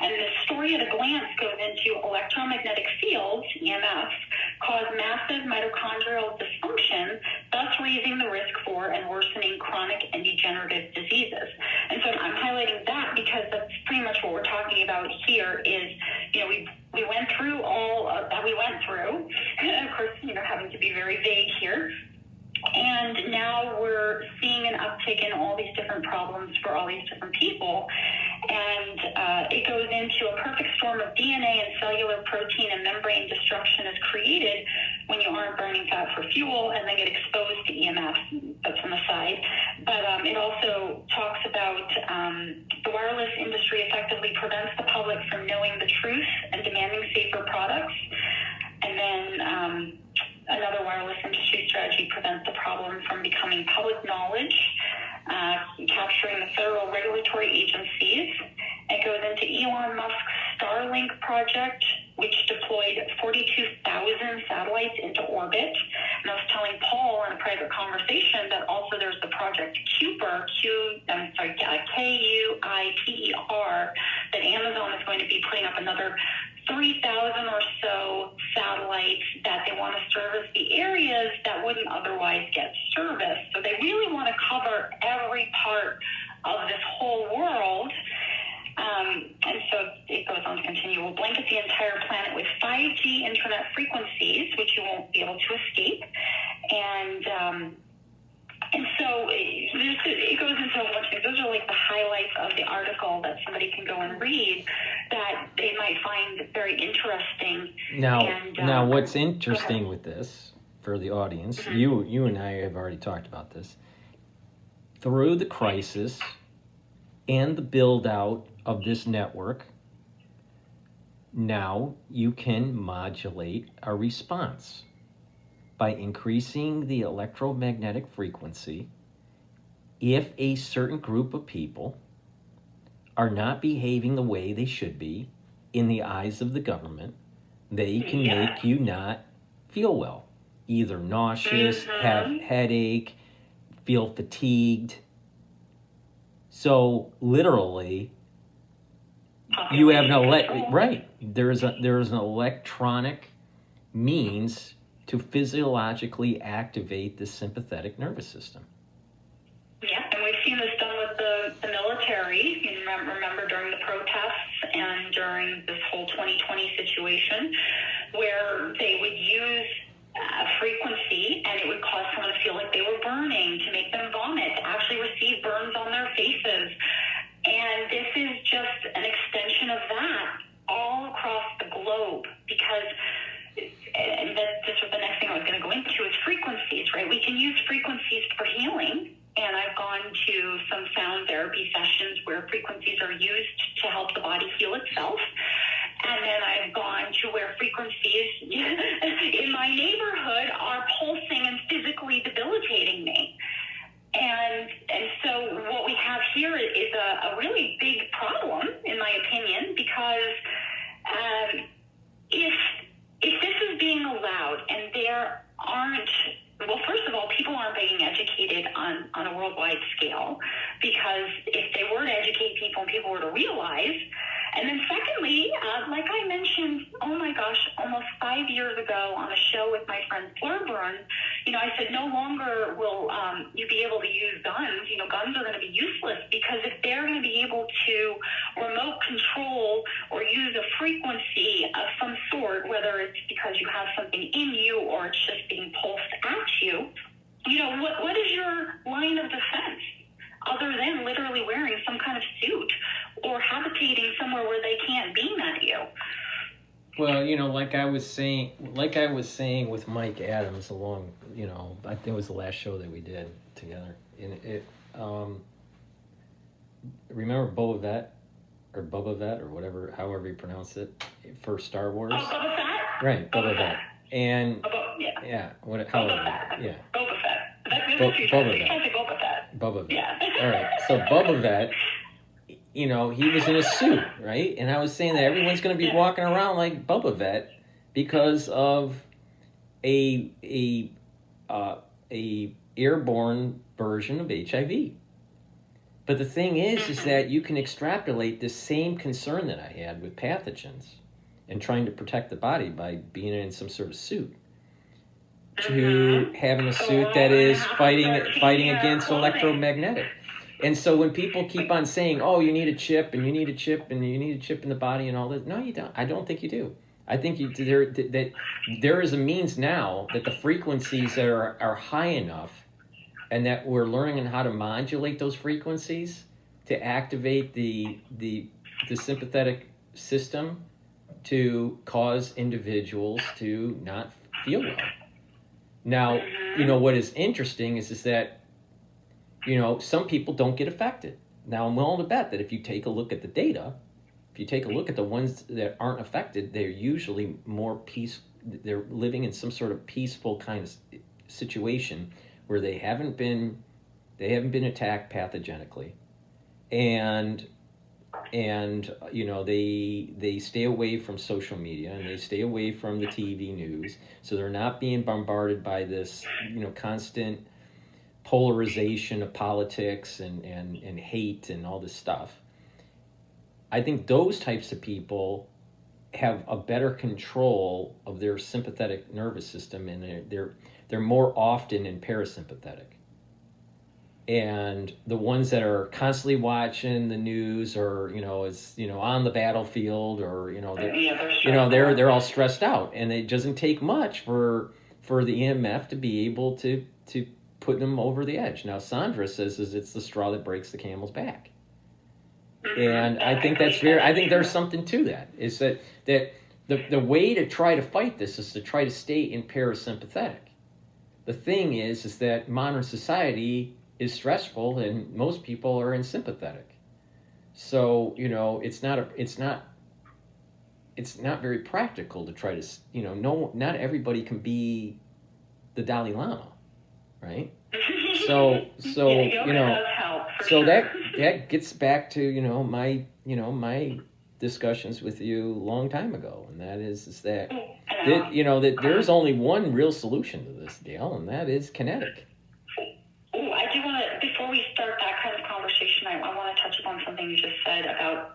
And the story at a glance goes into electromagnetic fields, EMFs, cause massive mitochondrial dysfunction, thus raising the risk for and worsening chronic and degenerative diseases. And so I'm highlighting that because that's pretty much what we're talking about here is, we went through all that we went through, of course, having to be very vague here. And now we're seeing an uptick in all these different problems for all these different people. And it goes into a perfect storm of DNA and cellular protein and membrane destruction is created when you aren't burning fat for fuel and they get exposed to EMF. That's on the side. But it also talks about the wireless industry effectively prevents the public from knowing the truth and demanding safer products. And then another wireless industry strategy prevents the problem from becoming public knowledge, capturing the federal regulatory agencies. It goes into Elon Musk's Starlink project, which deployed 42,000 satellites into orbit. And I was telling Paul in a private conversation that also there's the project Kuiper, Kuiper, that Amazon is going to be putting up another 3,000 or so satellites that they want to service the areas that wouldn't otherwise get serviced. So they really want to cover every part of this whole world. And so it goes on to continue. We'll blanket the entire planet with 5G internet frequencies, which you won't be able to escape. And so it goes into a bunch of things. Those are like the highlights of the article that somebody can go and read that they might find very interesting. Now what's interesting with this for the audience, mm-hmm. you and I have already talked about this. Through the crisis and the build out of this network, now you can modulate a response by increasing the electromagnetic frequency. If a certain group of people are not behaving the way they should be in the eyes of the government, they can make you not feel well. Either nauseous, mm-hmm. have headache, feel fatigued. So literally, you have there's an electronic means to physiologically activate the sympathetic nervous system. Yeah, and we've seen this done with the military. You remember during the protests and during this whole 2020 situation, where they would use frequency and it would cause someone to feel like they were burning, to make them vomit, to actually receive burns on their faces. And this is just an extension of that all across the globe, because and this was the next thing I was going to go into is frequencies, right? We can use frequencies for healing, and I've gone to some sound therapy sessions where frequencies are used to help the body heal itself. And then I've gone to where frequencies in my neighborhood are pulsing and physically debilitating me. And so what we have here is a really big problem, in my opinion, because if this is being allowed and there aren't, well, first of all, people aren't being educated on a worldwide scale, because if they were to educate people and people were to realize, and then secondly, like I mentioned, oh my gosh, almost 5 years ago on a show with my friend Flurburn, I said no longer will you be able to use guns. Guns are going to be useless, because if they're going to be able to remote control or use a frequency of some sort, whether it's because you have something in you or it's just being pulsed at you, what is your line of defense other than literally wearing some kind of suit or habitating somewhere where they can't beam at you? Well, like I was saying with Mike Adams I think it was the last show that we did together. And remember Boba Fett, or whatever, however you pronounce it, for Star Wars? Oh, Boba Fett? Right, Boba Fett. And yeah. However, Boba Fett. yeah. Boba Fett. That's Boba Fett. Boba Fett. Yeah. All right. So Boba Fett, he was in a suit, right? And I was saying that everyone's going to be walking around like Boba Fett because of a airborne version of HIV. But the thing is that you can extrapolate this same concern that I had with pathogens and trying to protect the body by being in some sort of suit to having a suit that is fighting against electromagnetic. And so when people keep on saying, "Oh, you need a chip, and you need a chip, and you need a chip in the body," and all that, no, you don't. I don't think you do. I think that there is a means now that the frequencies that are high enough, and that we're learning how to modulate those frequencies to activate the sympathetic system to cause individuals to not feel well. Now, what is interesting is that, some people don't get affected. Now, I'm willing to bet that if you take a look at the data, if you take a look at the ones that aren't affected, they're usually more they're living in some sort of peaceful kind of situation where they haven't been attacked pathogenically, and they stay away from social media, and they stay away from the TV news, so they're not being bombarded by this constant polarization of politics and hate and all this stuff. I think those types of people have a better control of their sympathetic nervous system, and they're more often in parasympathetic. And the ones that are constantly watching the news, or on the battlefield, or they're all stressed out, and it doesn't take much for the EMF to be able to put them over the edge. Now, Sandra says it's the straw that breaks the camel's back. And I think that's fair. I think there's something to that. Is that the way to try to fight this is to try to stay in parasympathetic. The thing is that modern society is stressful, and most people are in sympathetic. So it's not very practical to try to not everybody can be the Dalai Lama, right? So that gets back to my discussions with you a long time ago, and that is that that there's only one real solution to this, Gail, and that is kinetic. I do want to, before we start that kind of conversation, I want to touch upon something you just said about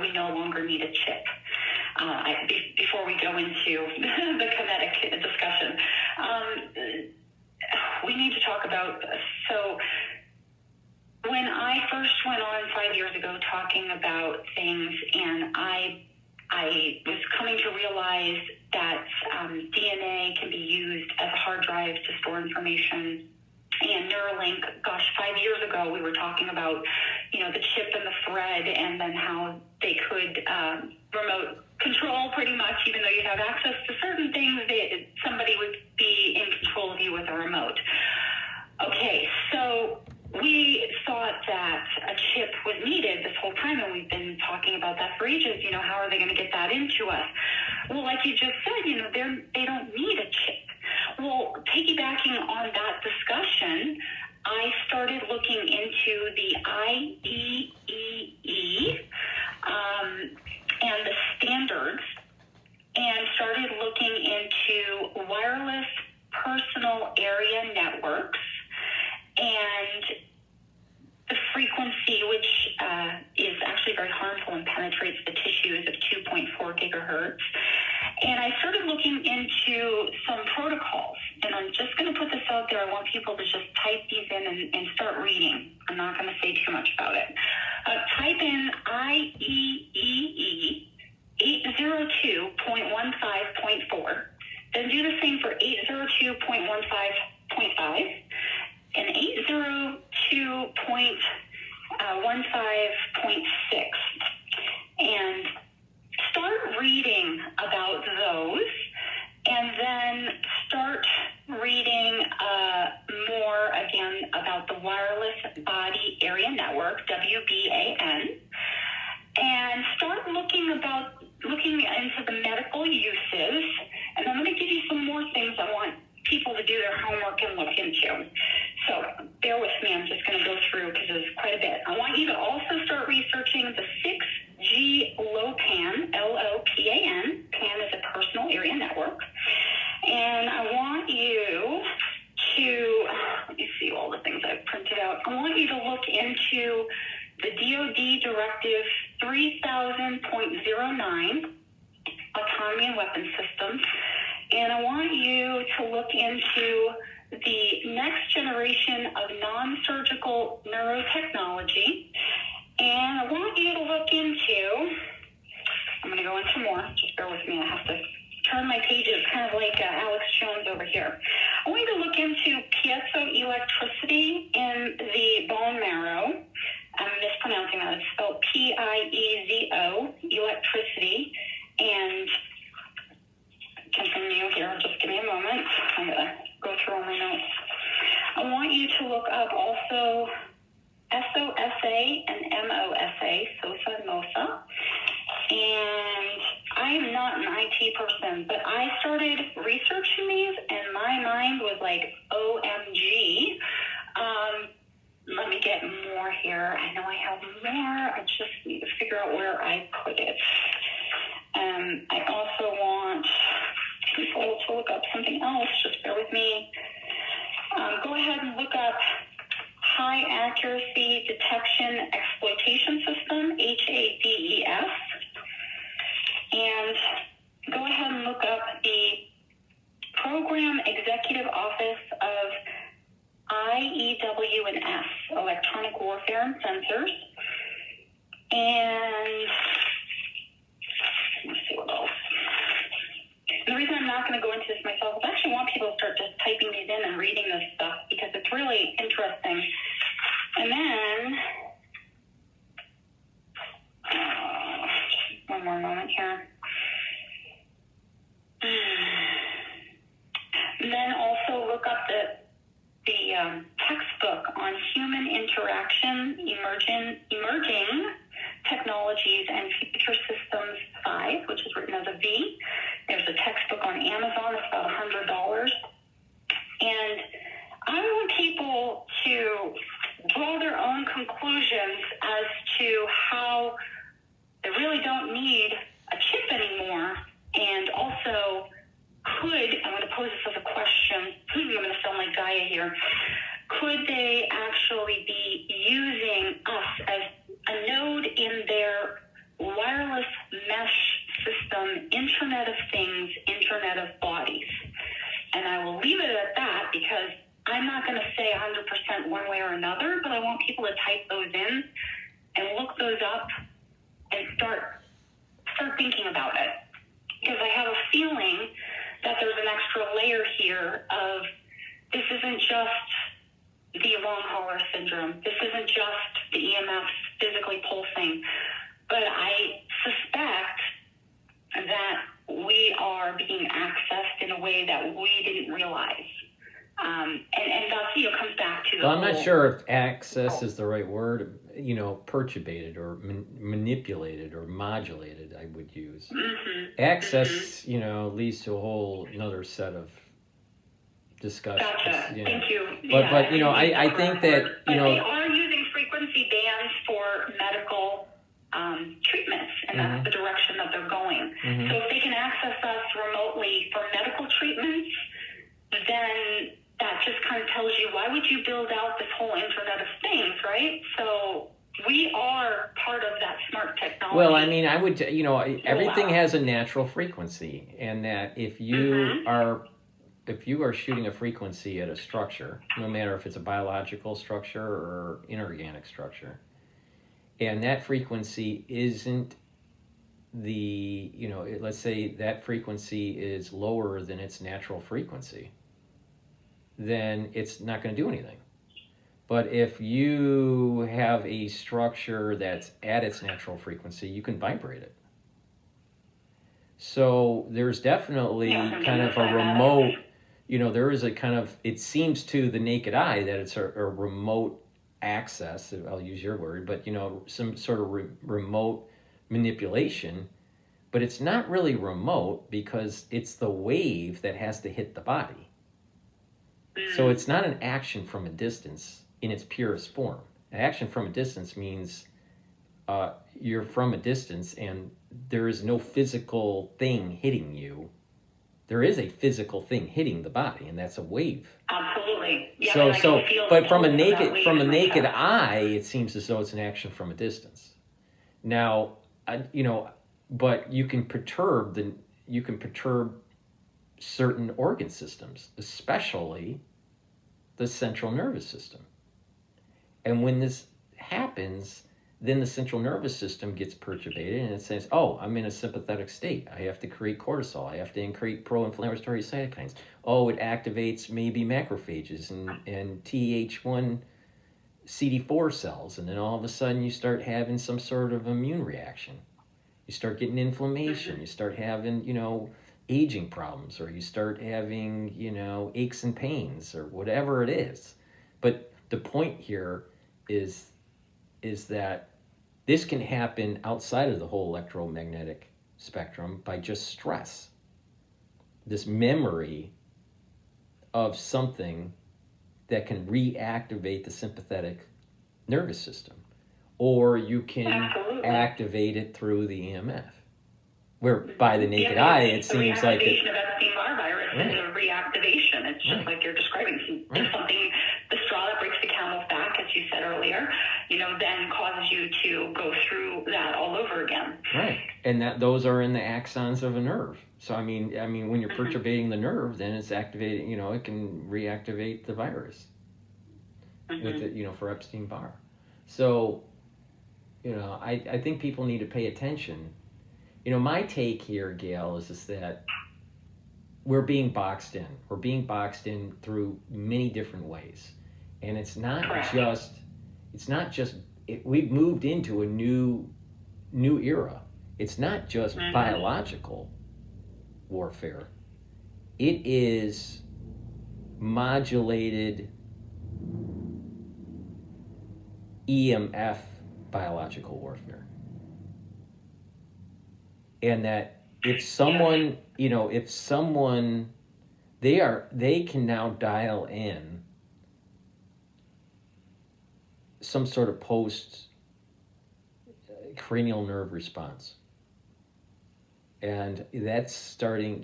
we no longer need a chip. Before we go into the kinetic discussion, we need to talk about, so when I first went on 5 years ago talking about things, and I was coming to realize that DNA can be used as a hard drive to store information, and Neuralink, 5 years ago we were talking about, the chip and the thread, and then how they could remote control pretty much, even though you have access to certain things, somebody would be in control of you with a remote. Okay, so we thought that a chip was needed this whole time, and we've been talking about that for ages. How are they going to get that into us? Well, like you just said, they don't need a chip. Well, piggybacking on that discussion, I started looking into the IEEE and the standards, and started looking into wireless personal area networks and the frequency, which is actually very harmful and penetrates the tissues, of 2.4 gigahertz. And I started looking into some protocols, and I'm just going to put this out there. I want people to just type these in and start reading. I'm not going to say too much about it. Type in IEEE 802.15.4, then do the same for 802.15.5 and 802.15.6, and start reading about those, and then start reading more again about the wireless body area network. Network, WBAN, and start looking into the medical uses. And I'm going to give you some more things I want people to do their homework and look into. So bear with me. I'm just going to go through because there's quite a bit. I want you to also start researching the 6G LOPAN, LOPAN. PAN is a personal area network. And I want you to, let me see all the things I've printed out. I want you to look into the DoD Directive 3000.09, Autonomy and Weapons Systems. And I want you to look into the next generation of non-surgical neurotechnology. And I want you to look into, I'm going to go into more. Just bear with me. I have to turn my pages kind of like Alex Jones over here. I want you to look into piezoelectricity in the bone marrow. I'm mispronouncing that. It's spelled Piezo, electricity. And continue here. Just give me a moment. I'm going to go through all my notes. I want you to look up also SOSA and MOSA, SOSA and MOSA. And I am not an IT person, but I started researching these, and my mind was like, OMG. Let me get more here. I know I have more. I just need to figure out where I put it. I also want people to look up something else. Just bear with me. Go ahead and look up High Accuracy Detection Exploitation System, HADES. And go ahead and look up the Program Executive Office of IEW&S, Electronic Warfare and Sensors. And let's see what else. And the reason I'm not going to go into this myself is I actually want people to start just typing these in and reading this stuff because it's really interesting. And then, just one more moment here. And then also look up the textbook on human interaction, emerging technologies and future systems 5, which is written as a V. There's a textbook on Amazon. It's about $100. And I want people to draw their own conclusions as to how they really don't need a chip anymore. And also, I'm going to pose this as a question. I'm going to sound like Gaia here. Could they actually be using us as a node in their wireless mesh system, Internet of Things, Internet of Bodies? And I will leave it at that because I'm not going to say 100% one way or another, but I want people to type those in and look those up and start thinking about it. Because I have a feeling that there's an extra layer here of this isn't just the long hauler syndrome. This isn't just the EMFs physically pulsing. But I suspect that we are being accessed in a way that we didn't realize. And that's, comes back to the Well, I'm not sure if access is the right word, perturbated or manipulated or modulated, I would use. Mm-hmm. Access, leads to a whole another set of discussions. Gotcha. Yeah. Thank you. But I think that, But they are using frequency bands for medical treatments, and that's the direction that they're going. Mm-hmm. So if they can access us remotely for medical treatments, then that just kind of tells you, why would you build out this whole Internet of Things, right? So we are part of that smart technology. Well, I mean, I would, everything has a natural frequency, and that if you are shooting a frequency at a structure, no matter if it's a biological structure or inorganic structure, and that frequency isn't let's say that frequency is lower than its natural frequency, then it's not going to do anything. But if you have a structure that's at its natural frequency, you can vibrate it. So there's definitely kind of a remote, there is a kind of, it seems to the naked eye that it's a remote access, I'll use your word, but some sort of remote manipulation, but it's not really remote because it's the wave that has to hit the body. So it's not an action from a distance in its purest form. An action from a distance means you're from a distance and there is no physical thing hitting you. There is a physical thing hitting the body, and that's a wave. Absolutely. Yeah, but from a naked eye, it seems as though it's an action from a distance. Now, but you can perturb certain organ systems, especially the central nervous system. And when this happens, then the central nervous system gets perturbated and it says, oh, I'm in a sympathetic state. I have to create cortisol. I have to increase pro-inflammatory cytokines. Oh, it activates maybe macrophages and Th1 CD4 cells. And then all of a sudden you start having some sort of immune reaction. You start getting inflammation. You start having, aging problems, or you start having, aches and pains, or whatever it is. But the point here is that this can happen outside of the whole electromagnetic spectrum by just stress. This memory of something that can reactivate the sympathetic nervous system. Or you can activate it through the EMF. Where by the naked eye, it seems like it. The reactivation of Epstein-Barr virus is a reactivation. It's just like you're describing. There's something, the straw that breaks the camel's back, as you said earlier, then causes you to go through that all over again. Right, and those are in the axons of a nerve. So I mean, when you're perturbating the nerve, then it's activating. It can reactivate the virus with it. For Epstein-Barr. So, I think people need to pay attention. My take here, Gail, is that we're being boxed in. We're being boxed in through many different ways. And it's not just, we've moved into a new era. It's not just biological warfare. It is modulated EMF biological warfare. And that if someone, they can now dial in some sort of post cranial nerve response. And that's starting,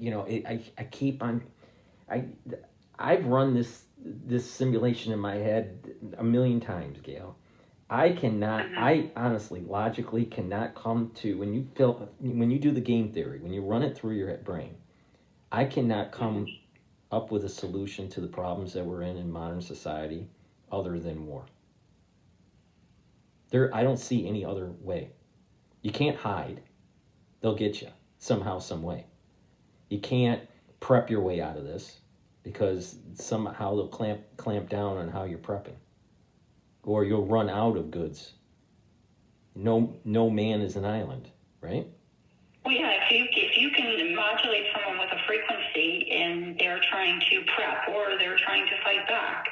I've run this simulation in my head a million times, Gail. I honestly, logically cannot come to, when you do the game theory, when you run it through your brain, I cannot come up with a solution to the problems that we're in modern society other than war. I don't see any other way. You can't hide. They'll get you somehow, some way. You can't prep your way out of this because somehow they'll clamp down on how you're prepping. Or you'll run out of goods. No man is an island, right? Well, yeah, if you can modulate someone with a frequency and they're trying to prep or they're trying to fight back,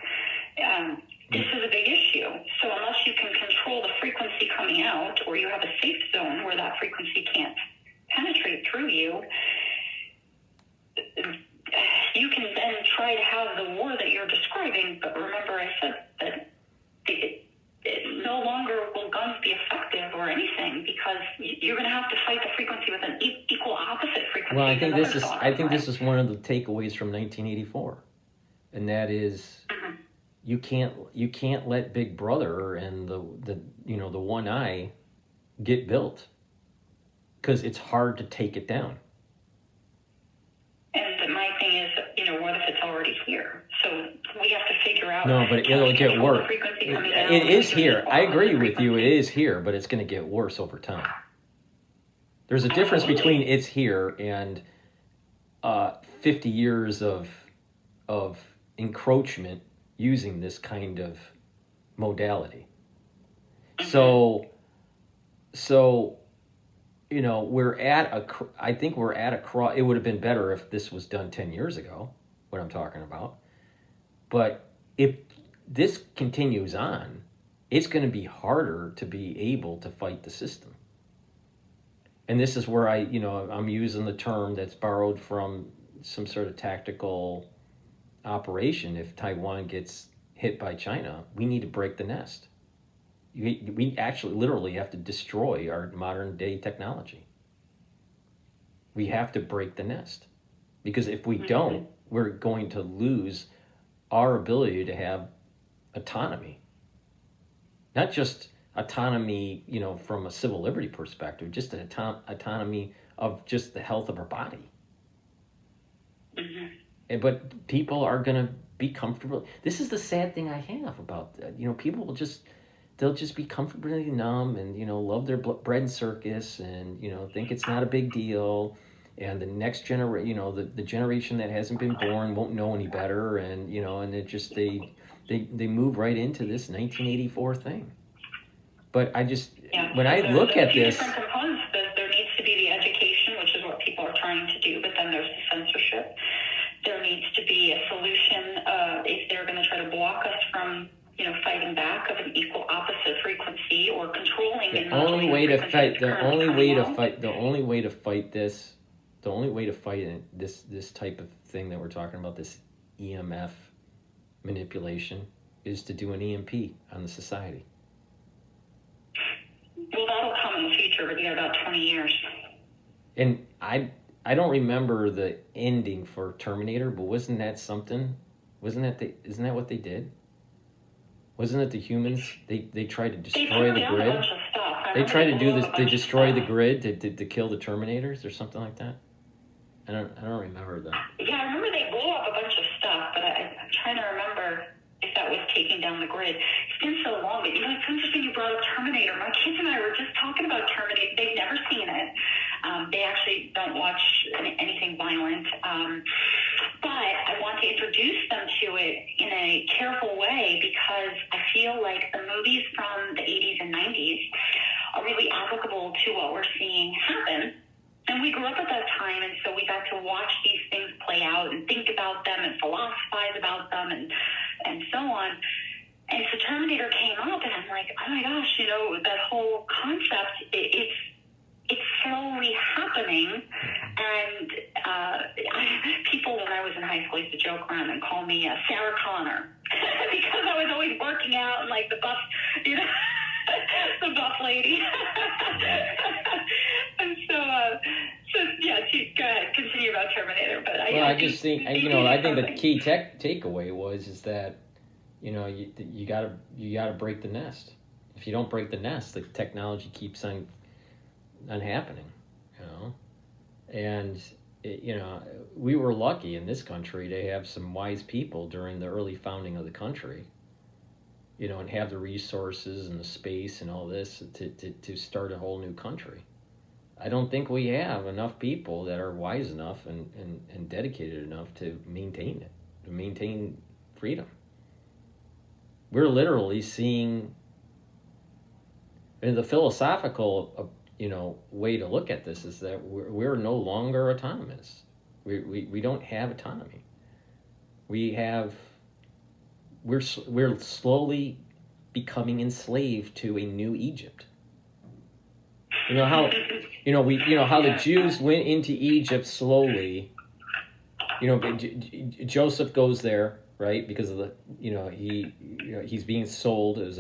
this is a big issue. So unless you can control the frequency coming out, or you have a safe zone where that frequency can't penetrate through you, you can then try to have the war that you're describing. But remember, I said that no longer will guns be effective or anything because you're going to have to fight the frequency with an equal opposite frequency. Well, I think this is one of the takeaways from 1984, and that is you can't let Big Brother and the one eye get built because it's hard to take it down. And my thing is, what if it's already here? So we have to figure out. No, but it'll get worse. It is here. I agree with you. It is here, but it's going to get worse over time. There's a difference between it's here and 50 years of encroachment using this kind of modality. So I think we're at a cross. It would have been better if this was done 10 years ago, what I'm talking about. But if this continues on, it's going to be harder to be able to fight the system. And this is where I'm using the term that's borrowed from some sort of tactical operation. If Taiwan gets hit by China, we need to break the nest. We actually literally have to destroy our modern day technology. We have to break the nest. Because if we don't, we're going to lose our ability to have autonomy. Not just autonomy, from a civil liberty perspective, just an autonomy of just the health of our body. But people are going to be comfortable. This is the sad thing I have about that. People they'll just be comfortably numb and, love their bread and circus and, think it's not a big deal. And the next generation, the generation that hasn't been born won't know any better. And, and it just, they move right into this 1984 thing. But when I look at this. Different components. There needs to be the education, which is what people are trying to do, but then there's the censorship. There needs to be a solution if they're going to try to block us from, fighting back of an equal opposite frequency or controlling. The only way to fight this type of thing that we're talking about, this EMF manipulation, is to do an EMP on the society. Well, that'll come in the future, but about 20 years. And I don't remember the ending for Terminator, but wasn't that something? Isn't that what they did? Wasn't it the humans? They tried to destroy the grid. They tried to do this. They destroy the grid to kill the Terminators or something like that. I don't remember that. Yeah, I remember they blew up a bunch of stuff, but I'm trying to remember if that was taking down the grid. It's been so long, but it's interesting you brought up Terminator. My kids and I were just talking about Terminator. They've never seen it. They actually don't watch anything violent. But I want to introduce them to it in a careful way because I feel like the movies from the 80s and 90s are really applicable to what we're seeing happen. And we grew up at that time, and so we got to watch these things play out and think about them and philosophize about them and so on. And so Terminator came up, and I'm like, oh my gosh, that whole concept, it's slowly happening. And people, when I was in high school, used to joke around and call me Sarah Connor because I was always working out and like the buff, the buff lady. And so yeah, go ahead, continue about Terminator. But I just think, I think the key takeaway is that, you gotta break the nest. If you don't break the nest, the technology keeps on happening, and we were lucky in this country to have some wise people during the early founding of the country, and have the resources and the space and all this to start a whole new country. I don't think we have enough people that are wise enough and dedicated enough to maintain it, to maintain freedom. We're literally seeing, and the philosophical way to look at this is that we're no longer autonomous. We don't have autonomy. We're slowly becoming enslaved to a new Egypt. How the Jews went into Egypt slowly. Joseph goes there, right? Because of the he's being sold as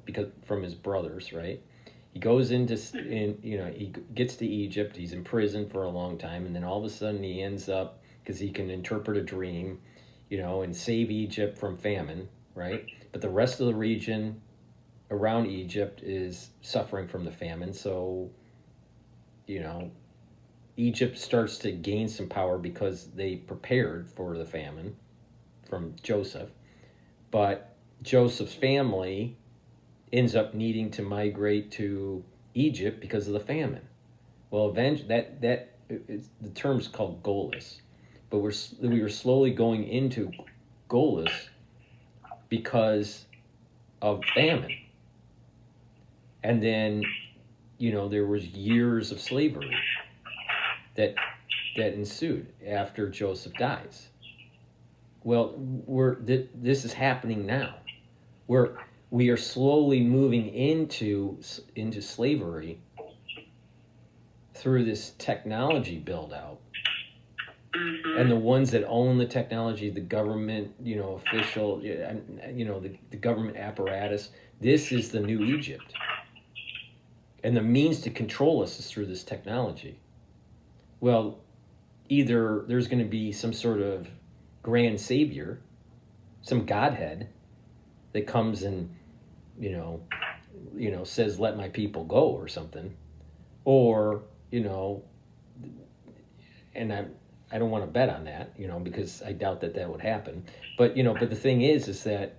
because from his brothers, right? He goes he gets to Egypt. He's in prison for a long time, and then all of a sudden he ends up, because he can interpret a dream, and save Egypt from famine, right? But the rest of the region around Egypt is suffering from the famine. So, Egypt starts to gain some power because they prepared for the famine from Joseph. But Joseph's family ends up needing to migrate to Egypt because of the famine. Well, eventually, the term's called Golis, but we were slowly going into Golis because of famine. And then, there was years of slavery that ensued after Joseph dies. Well, this is happening now. we are slowly moving into slavery through this technology build out. Mm-hmm. And the ones that own the technology, the government, official, the government apparatus, this is the new Egypt. And the means to control us is through this technology. Well, either there's going to be some sort of grand savior, some godhead that comes and, says, let my people go or something. Or, and I don't want to bet on that, because I doubt that would happen. But, but the thing is that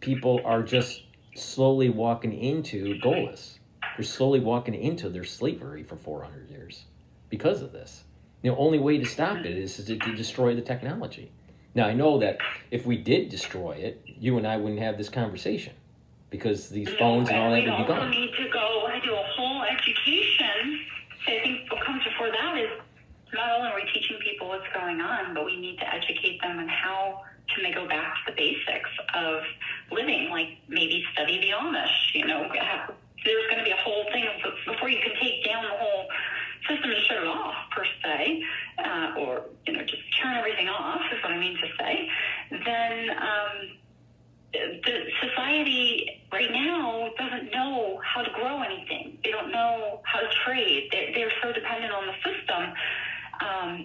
people are just slowly walking into goalless. They're slowly walking into their slavery for 400 years because of this. The only way to stop it is to destroy the technology. Now, I know that if we did destroy it, you and I wouldn't have this conversation because these phones and all that would be gone. We also need to go and do a whole education. So I think what comes before that is not only are we teaching people what's going on, but we need to educate them on how can they go back to the basics of living, like maybe study the Amish, there's going to be a whole thing before you can take down the whole system and shut it off, per se, or, just turn everything off, is what I mean to say. Then the society right now doesn't know how to grow anything. They don't know how to trade. They're so dependent on the system.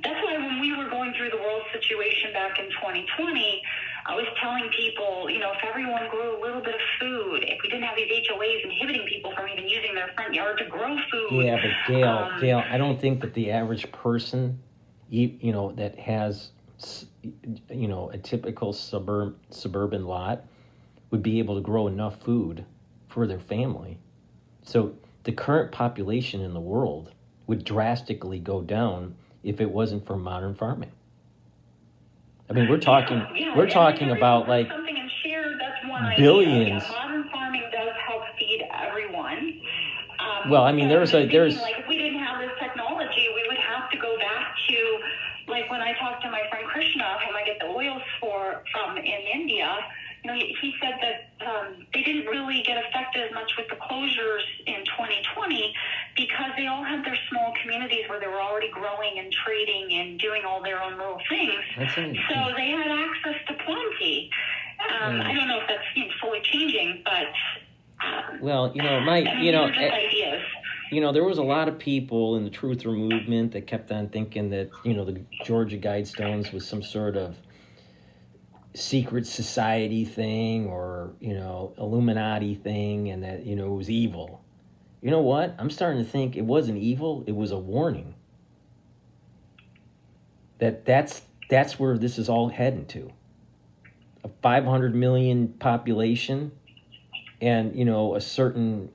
That's why when we were going through the world situation back in 2020, I was telling people, if everyone grew a little bit of food, if we didn't have these HOAs inhibiting people from even using their front yard to grow food. Yeah, but Gail, I don't think that the average person, that has, a typical suburban lot would be able to grow enough food for their family. So the current population in the world would drastically go down if it wasn't for modern farming. I mean, we're talking about like something and share. That's one billions. Idea. Yeah, modern farming does help feed everyone. Well, I mean, there's like if we didn't have this technology, we would have to go back to like when I talked to my friend Krishna, whom I get the oils from in India. He said that they didn't really get affected as much with the closures in 2020 because they all had their small communities where they were already growing and trading and doing all their own little things. So they had access to plenty. I don't know if that's fully changing, but well, ideas. There was a lot of people in the Truther movement that kept on thinking that the Georgia Guidestones was some sort of secret society thing or Illuminati thing, and that it was evil. You know what? I'm starting to think it wasn't evil. It was a warning. That's where this is all heading to. A 500 million population, and a certain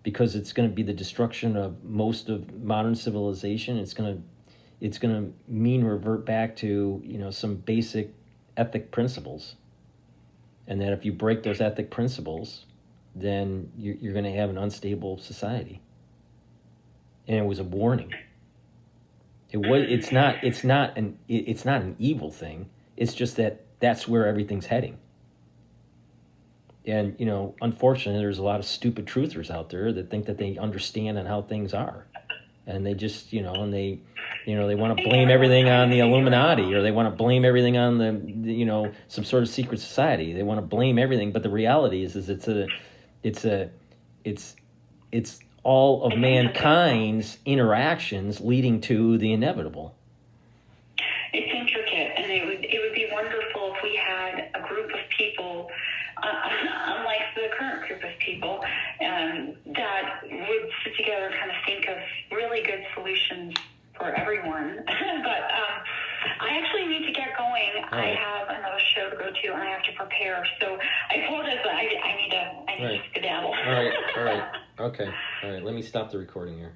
because it's going to be the destruction of most of modern civilization. It's going to mean revert back to some basic ethic principles, and that if you break those ethic principles, then you're going to have an unstable society. And it was a warning. It's not an evil thing. It's just that's where everything's heading. And unfortunately, there's a lot of stupid truthers out there that think that they understand on how things are, and they just and they want to blame everything on the Illuminati, or they want to blame everything on the some sort of secret society. They want to blame everything, but the reality is it's all of mankind's interactions leading to the inevitable. It's intricate, and it would be wonderful if we had a group of people, unlike the current group of people, that would sit together and kind of think of really good solutions for everyone. But I actually need to get going. I have another show to go to, and I have to prepare. So I apologize, but I need to skedaddle. All right. Okay. All right. Let me stop the recording here.